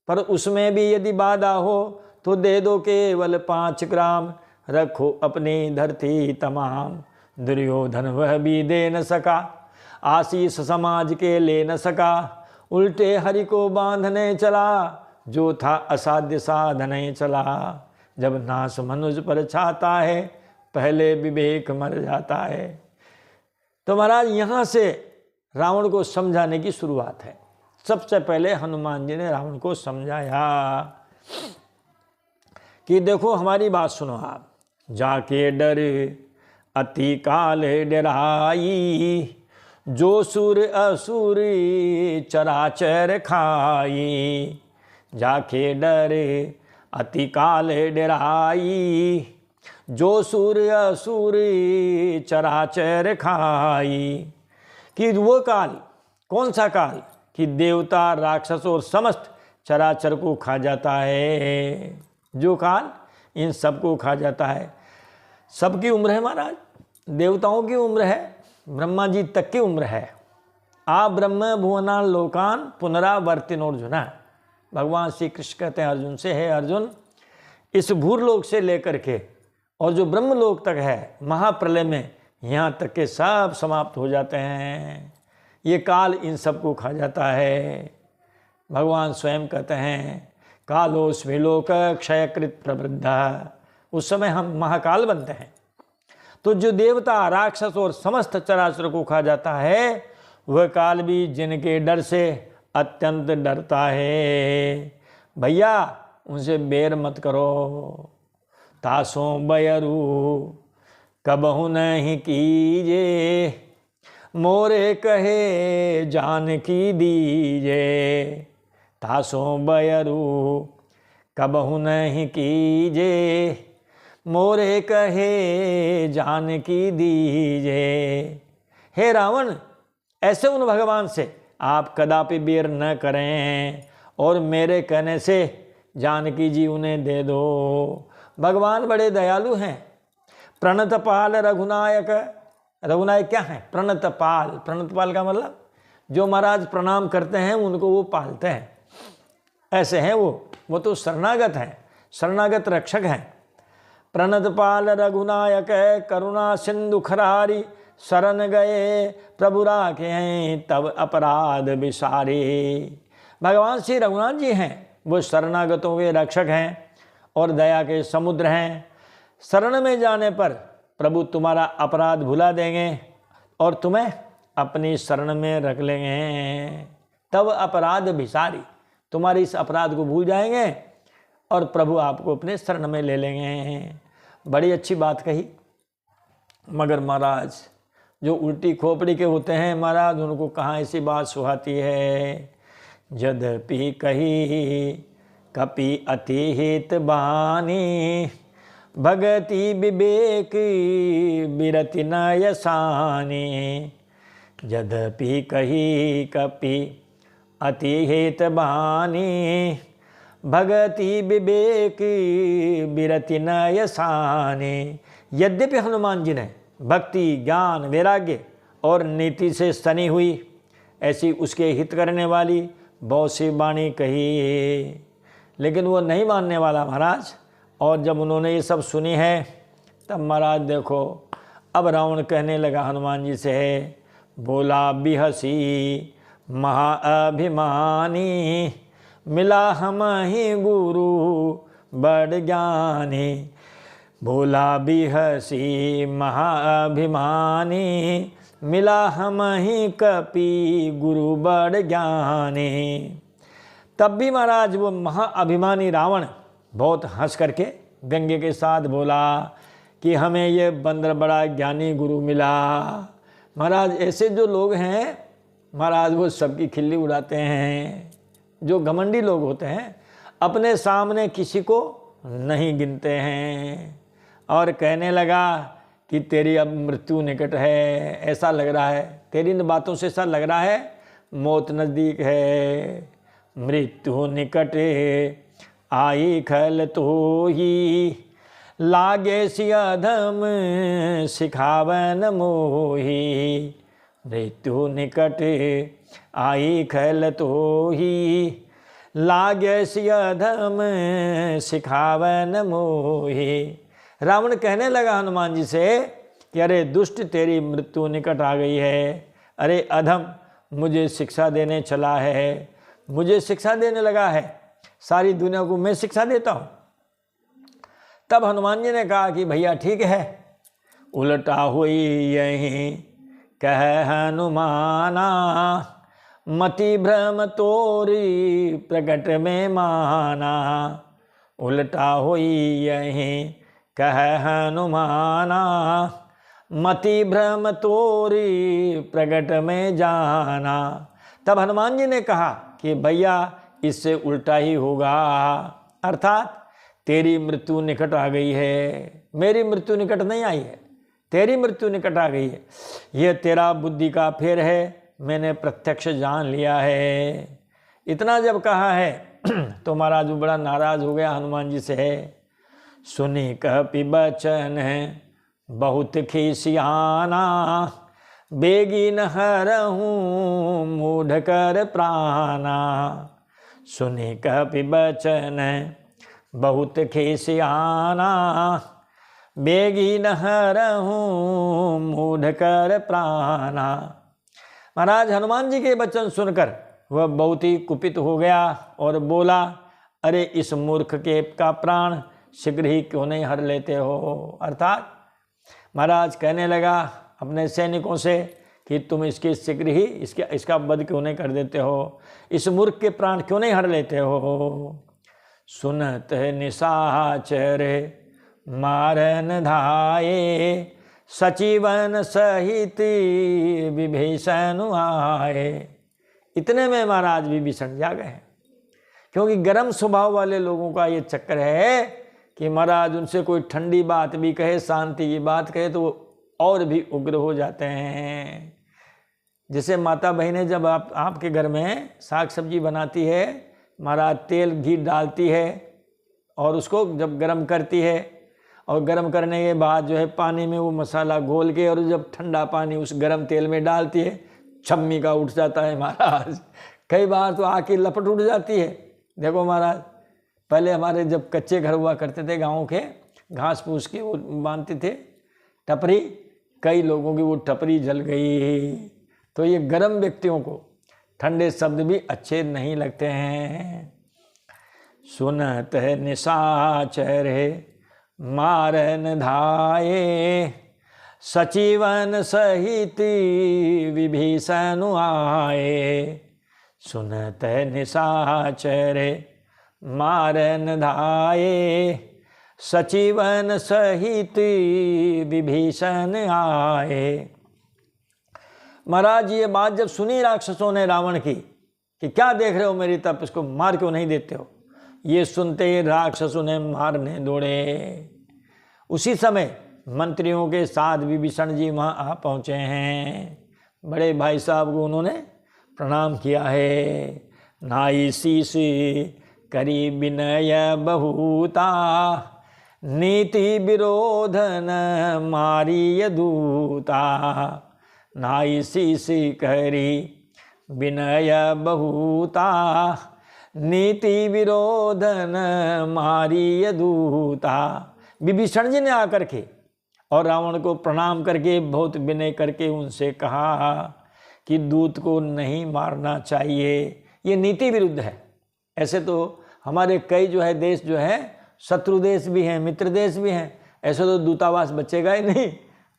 पर उसमें भी यदि बाधा हो तो दे दो केवल 5 ग्राम, रखो अपनी धरती तमाम। दुर्योधन वह भी दे न सका, आशीष समाज के ले न सका, उल्टे हरि को बांधने चला, जो था असाध्य साधने चला। जब नाश मनुष्य पर छाता है, पहले विवेक मर जाता है। तो महाराज यहाँ से रावण को समझाने की शुरुआत है। सबसे पहले हनुमान जी ने रावण को समझाया कि देखो हमारी बात सुनो आप, जाके डर अति काल डराई, जो सुर असुर चराचर खाई। जाके डर अति काल डराई, जो सुर असुर चराचर खाई। कि वो काल, कौन सा काल, कि देवता राक्षस और समस्त चराचर को खा जाता है। जो काल इन सबको खा जाता है। सबकी उम्र है महाराज, देवताओं की उम्र है, ब्रह्मा जी तक की उम्र है। आ ब्रह्म भुवनान लोकान पुनरावर्तिनोर्जुन। भगवान श्री कृष्ण कहते हैं अर्जुन से, है अर्जुन, इस भूरलोक से लेकर के और जो ब्रह्मलोक तक है, महाप्रलय में यहाँ तक के सब समाप्त हो जाते हैं। ये काल इन सबको खा जाता है। भगवान स्वयं कहते हैं कालोस्मि लोक क्षयकृत प्रवृद्ध। उस समय हम महाकाल बनते हैं। तो जो देवता राक्षस और समस्त चराचर को खा जाता है, वह काल भी जिनके डर से अत्यंत डरता है। भैया उनसे बैर मत करो। तासों बयरू कबहु नहीं कीजे, मोरे कहे जानकी दीजे। तासों बयरू कबहु नहीं कीजे, मोरे कहे जानकी दीजे। हे रावण, ऐसे उन भगवान से आप कदापि बैर न करें और मेरे कहने से जानकी जी उन्हें दे दो। भगवान बड़े दयालु हैं। प्रणतपाल रघुनायक, रघुनायक क्या है? प्रणतपाल। प्रणतपाल का मतलब जो महाराज प्रणाम करते हैं उनको वो पालते हैं, ऐसे हैं वो तो शरणागत हैं, शरणागत रक्षक हैं। प्रणतपाल रघुनायक करुणा सिंधु खरारी, शरण गए प्रभु राखे हैं तब अपराध विसारे। भगवान श्री रघुनाथ जी हैं, वो शरणागतों के रक्षक हैं और दया के समुद्र हैं। शरण में जाने पर प्रभु तुम्हारा अपराध भुला देंगे और तुम्हें अपनी शरण में रख लेंगे। तब अपराध विसारी, तुम्हारे इस अपराध को भूल जाएंगे और प्रभु आपको अपने शरण में ले लेंगे। बड़ी अच्छी बात कही। मगर महाराज जो उल्टी खोपड़ी के होते हैं महाराज, उनको कहाँ ऐसी बात सुहाती है। यद्यपि कही कपि अति हित बानी, भगति विवेक बिरति न यसानी। यद्यपि कही कपि अति हित बानी, भगति विवेक बिरति न यसानी। यद्यपि हनुमान जी ने भक्ति ज्ञान वैराग्य और नीति से सनी हुई ऐसी उसके हित करने वाली बहुत सी वाणी कही, लेकिन वो नहीं मानने वाला महाराज। और जब उन्होंने ये सब सुनी है तब महाराज देखो अब रावण कहने लगा हनुमान जी से, बोला बिहसी महाअभिमानी, मिला हम ही गुरु बड़ ज्ञानी। बोला बिहसी महाअभिमानी, मिला हम ही कपि गुरु बड़ ज्ञानी। तब भी महाराज वो महाअभिमानी रावण बहुत हंस करके व्यंग्य के साथ बोला कि हमें ये बंदर बड़ा ज्ञानी गुरु मिला। महाराज ऐसे जो लोग हैं महाराज वो सबकी खिल्ली उड़ाते हैं। जो घमंडी लोग होते हैं अपने सामने किसी को नहीं गिनते हैं। और कहने लगा कि तेरी अब मृत्यु निकट है, ऐसा लग रहा है, तेरी इन बातों से ऐसा लग रहा है मौत नज़दीक है। मृत्यु निकट आई खल तो ही, लागे सी अधम सिखावन मोही। मृत्यु निकट आई खल तो ही, लागे सी अधम सिखावन मोही। रावण कहने लगा हनुमान जी से कि अरे दुष्ट, तेरी मृत्यु निकट आ गई है। अरे अधम, मुझे शिक्षा देने चला है, मुझे शिक्षा देने लगा है, सारी दुनिया को मैं शिक्षा देता हूँ। तब हनुमान जी ने कहा कि भैया ठीक है। उल्टा हुई यही कह हनुमाना, मति भ्रम तोरी प्रकट में माना। उल्टा हुई यही कह हनुमाना, मति भ्रम तोरी प्रकट में जाना। तब हनुमान जी ने कहा कि भैया इससे उल्टा ही होगा, अर्थात तेरी मृत्यु निकट आ गई है। मेरी मृत्यु निकट नहीं आई है, तेरी मृत्यु निकट आ गई है। यह तेरा बुद्धि का फेर है, मैंने प्रत्यक्ष जान लिया है। इतना जब कहा है तो महाराज बड़ा नाराज हो गया हनुमान जी से। सुनी कपि बचन है बहुत खिसियाना, बेगी न हरहूँ मूढ़ कर प्राणा। सुनी कपि बचन बहुत खिसियाना, बेगी न हरहूँ मूढ़ कर प्राणा। महाराज हनुमान जी के वचन सुनकर वह बहुत ही कुपित हो गया और बोला, अरे इस मूर्ख के का प्राण शीघ्र ही क्यों नहीं हर लेते हो। अर्थात महाराज कहने लगा अपने सैनिकों से कि तुम इसके शीघ्र ही इसका वध क्यों नहीं कर देते हो, इस मूर्ख के प्राण क्यों नहीं हर लेते हो। सुनत निशाचर मारन धाये, सचिवन सहित विभीषण आए। इतने में महाराज विभीषण जा गए, क्योंकि गर्म स्वभाव वाले लोगों का ये चक्कर है कि महाराज उनसे कोई ठंडी बात भी कहे, शांति की बात कहे तो वो और भी उग्र हो जाते हैं। जैसे माता बहनें जब आपके घर में साग सब्जी बनाती है, महाराज तेल घी डालती है और उसको जब गर्म करती है और गर्म करने के बाद जो है पानी में वो मसाला घोल के और जब ठंडा पानी उस गर्म तेल में डालती है, छम्मी का उठ जाता है महाराज। कई बार तो आके लपट उठ जाती है। देखो महाराज, पहले हमारे जब कच्चे घर हुआ करते थे गाँव के, घास फूस के वो बांधते थे टपरी, कई लोगों की वो टपरी जल गई। तो ये गर्म व्यक्तियों को ठंडे शब्द भी अच्छे नहीं लगते हैं। सुनत निशाचर मारन धाये, सचिवन सहित विभीषण आए। सुनत निशाचर मारन धाये, सचिवन सहित विभीषण आए। महाराज ये बात जब सुनी राक्षसों ने रावण की कि क्या देख रहे हो मेरी तरफ, इसको मार क्यों नहीं देते हो, ये सुनते ही राक्षस उन्हें मारने दौड़े। उसी समय मंत्रियों के साथ विभीषण जी वहाँ आ पहुँचे हैं। बड़े भाई साहब को उन्होंने प्रणाम किया है। नाई शीश करी विनय बहुता, नीति विरोधन मारिय दूता। नाई शीश करी विनय बहुता, नीति विरोधन मारिय दूता। विभीषण जी ने आकर के और रावण को प्रणाम करके बहुत विनय करके उनसे कहा कि दूत को नहीं मारना चाहिए, ये नीति विरुद्ध है। ऐसे तो हमारे कई जो है देश जो है शत्रु देश भी हैं, मित्र देश भी हैं, ऐसे तो दूतावास बचेगा ही नहीं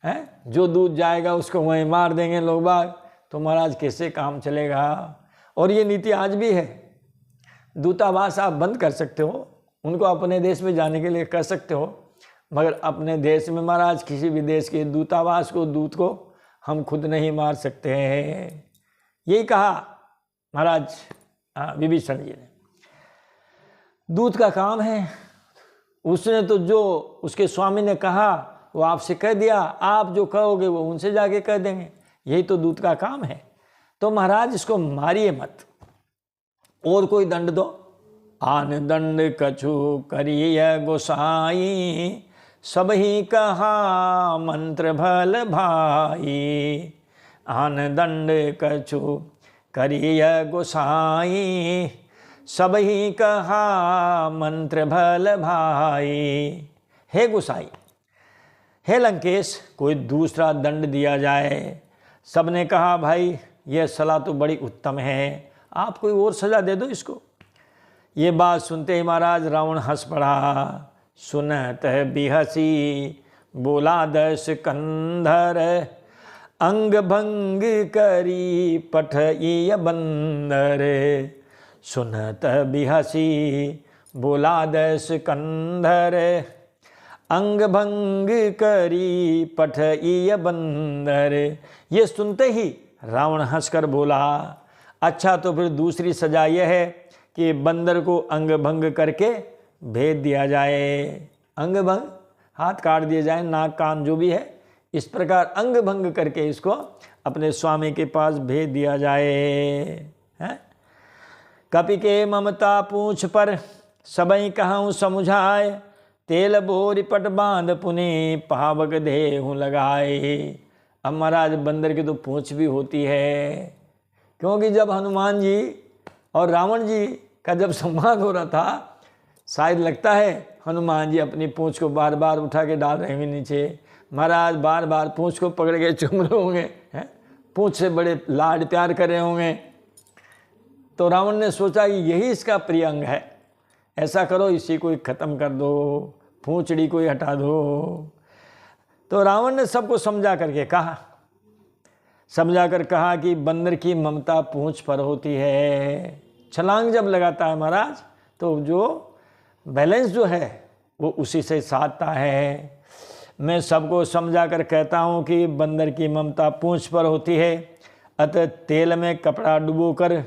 है। जो दूत जाएगा उसको वहीं मार देंगे लोग बाग, तो महाराज कैसे काम चलेगा। और ये नीति आज भी है। दूतावास आप बंद कर सकते हो, उनको अपने देश में जाने के लिए कर सकते हो, मगर अपने देश में महाराज किसी भी देश के दूतावास को, दूत को हम खुद नहीं मार सकते हैं। यही कहा महाराज विभीषण जी ने। दूत का काम है, उसने तो जो उसके स्वामी ने कहा वो आपसे कह दिया, आप जो कहोगे वो उनसे जाके कह देंगे, यही तो दूत का काम है। तो महाराज इसको मारिए मत, और कोई दंड दो। आन दंड कछु करिय गोसाई, सब ही कहा मंत्र भल भाई। आन दंड कछु करिय गोसाई, सब ही कहा मंत्र भल भाई। हे गोसाई, हे लंकेश, कोई दूसरा दंड दिया जाए। सबने कहा भाई यह सलाह तो बड़ी उत्तम है, आप कोई और सजा दे दो इसको। ये बात सुनते ही महाराज रावण हंस पड़ा। सुनत बिहसी बोला दश कंधर, अंग भंग करी पठइय बंदर। सुनत बिहसी बोला दश कंधर, अंग भंग करी पठइय बंदर। ये सुनते ही रावण हंसकर बोला, अच्छा तो फिर दूसरी सजा यह है कि बंदर को अंग भंग करके भेज दिया जाए। अंग भंग, हाथ काट दिए जाए, नाक कान जो भी है, इस प्रकार अंग भंग करके इसको अपने स्वामी के पास भेज दिया जाए। हैं? कपि के ममता पूछ पर सबई कहूँ समुझाए, तेल बोरी पट बांध पुने पावक देहूँ लगाए। अब महाराज बंदर की तो पूंछ भी होती है, क्योंकि जब हनुमान जी और रावण जी का जब संवाद हो रहा था, शायद लगता है हनुमान जी अपनी पूंछ को बार बार उठा के डाल रहे होंगे नीचे। महाराज बार बार पूंछ को पकड़ के चूम रहे होंगे, पूंछ से बड़े लाड प्यार कर रहे होंगे। तो रावण ने सोचा कि यही इसका प्रिय अंग है, ऐसा करो इसी को ख़त्म कर दो, पूंछड़ी को ही हटा दो। तो रावण ने सबको समझा करके कहा, समझा कर कहा कि बंदर की ममता पूंछ पर होती है। छलांग जब लगाता है महाराज तो जो बैलेंस जो है वो उसी से साधता है। मैं सबको समझा कर कहता हूँ कि बंदर की ममता पूंछ पर होती है, अतः तेल में कपड़ा डुबो कर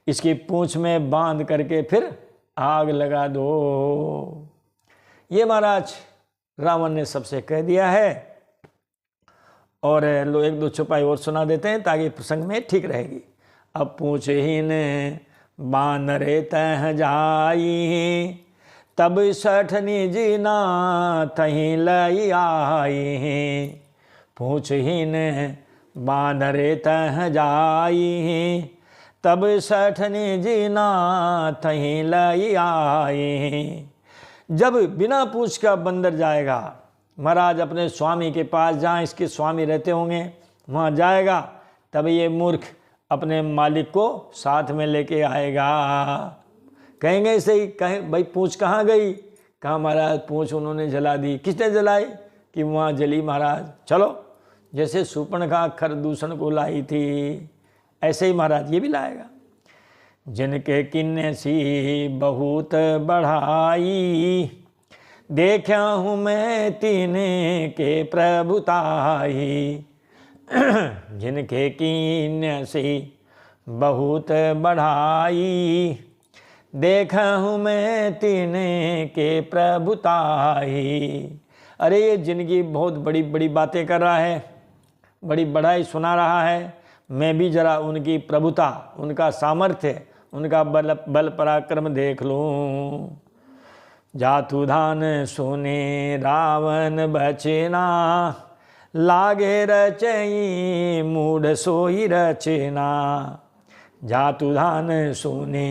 इसकी पूंछ में बांध करके फिर आग लगा दो। ये महाराज रावण ने सबसे कह दिया है। और लो एक दो छुपाई और सुना देते हैं ताकि प्रसंग में ठीक रहेगी। अब पूछहीन बानरे तह जाई, तब सठ निज नाथहि लई आई। पूछहीन बानरे तह जाई, तब सठ निज नाथहि लई आई। जब बिना पूछ का बंदर जाएगा महाराज अपने स्वामी के पास, जहाँ इसके स्वामी रहते होंगे वहाँ जाएगा, तब ये मूर्ख अपने मालिक को साथ में लेके आएगा। कहेंगे इसे ही, कहें भाई पूंछ कहाँ गई? कहाँ महाराज पूंछ उन्होंने जला दी। किसने जलाई? कि वहाँ जली महाराज। चलो जैसे सूर्पणखा खरदूषण को लाई थी, ऐसे ही महाराज ये भी लाएगा। जिनके किन्ने सी बहुत बढ़ाई, देखा हूँ मैं तीने के प्रभुताई। जिनके किन्ने सी बहुत बढ़ाई, देखा हूँ मैं तीने के प्रभुताई। अरे ये जिंदगी बहुत बड़ी बड़ी बातें कर रहा है, बड़ी बड़ाई सुना रहा है। मैं भी जरा उनकी प्रभुता, उनका सामर्थ्य, उनका बल पराक्रम देख लूँ। जातुधान सुने रावण बचना, लागे रचई मूढ़ सोई रचना। जातुधान सुने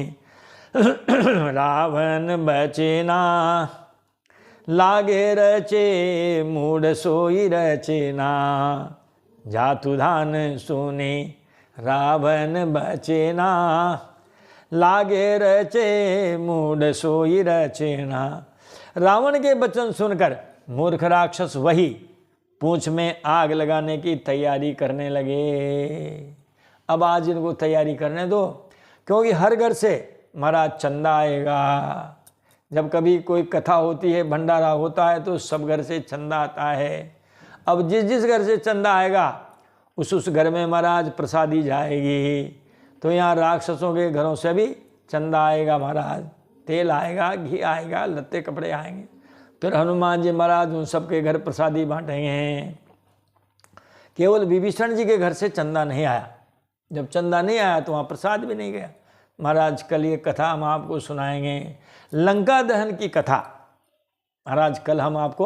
रावण बचना, लागे रचे मूढ़ सोई रचना। जातुधान सुने रावण बचना, लागे रचे मूढ़ सोई रचना। रावण के वचन सुनकर मूर्ख राक्षस वही पूंछ में आग लगाने की तैयारी करने लगे। अब आज इनको तैयारी करने दो, क्योंकि हर घर से महाराज चंदा आएगा। जब कभी कोई कथा होती है, भंडारा होता है, तो सब घर से चंदा आता है। अब जिस जिस घर से चंदा आएगा उस घर में महाराज प्रसादी जाएगी। तो यहाँ राक्षसों के घरों से भी चंदा आएगा महाराज, तेल आएगा, घी आएगा, लत्ते कपड़े आएंगे। फिर हनुमान जी महाराज उन सबके घर प्रसादी बांटेंगे। केवल विभीषण जी के घर से चंदा नहीं आया। जब चंदा नहीं आया तो वहाँ प्रसाद भी नहीं गया। महाराज कल ये कथा हम आपको सुनाएंगे, लंका दहन की कथा। महाराज कल हम आपको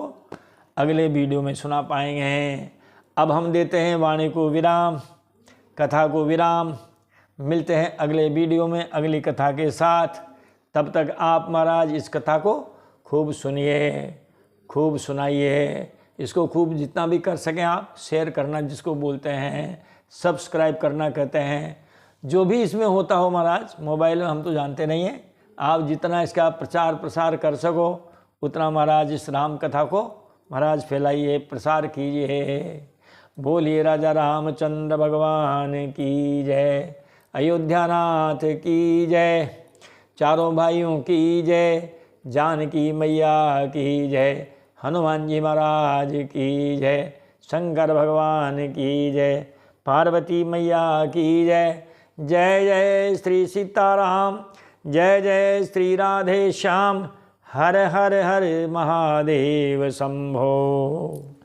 अगले वीडियो में सुना पाएंगे। अब हम देते हैं वाणी को विराम, कथा को विराम। मिलते हैं अगले वीडियो में अगली कथा के साथ। तब तक आप महाराज इस कथा को खूब सुनिए, खूब सुनाइए। इसको खूब जितना भी कर सकें आप शेयर करना, जिसको बोलते हैं सब्सक्राइब करना कहते हैं। जो भी इसमें होता हो महाराज, मोबाइल में हम तो जानते नहीं हैं, आप जितना इसका प्रचार प्रसार कर सको उतना महाराज इस राम कथा को महाराज फैलाइए, प्रसार कीजिए। बोलिए राजा रामचंद्र भगवान की जय, अयोध्या नाथ की जय, चारों भाइयों की जय, जानकी मैया की जय, हनुमान जी महाराज की जय, शंकर भगवान की जय, पार्वती मैया की जय। जय जय श्री सीताराम, जय जय श्री राधे श्याम। हर हर हर महादेव शंभो।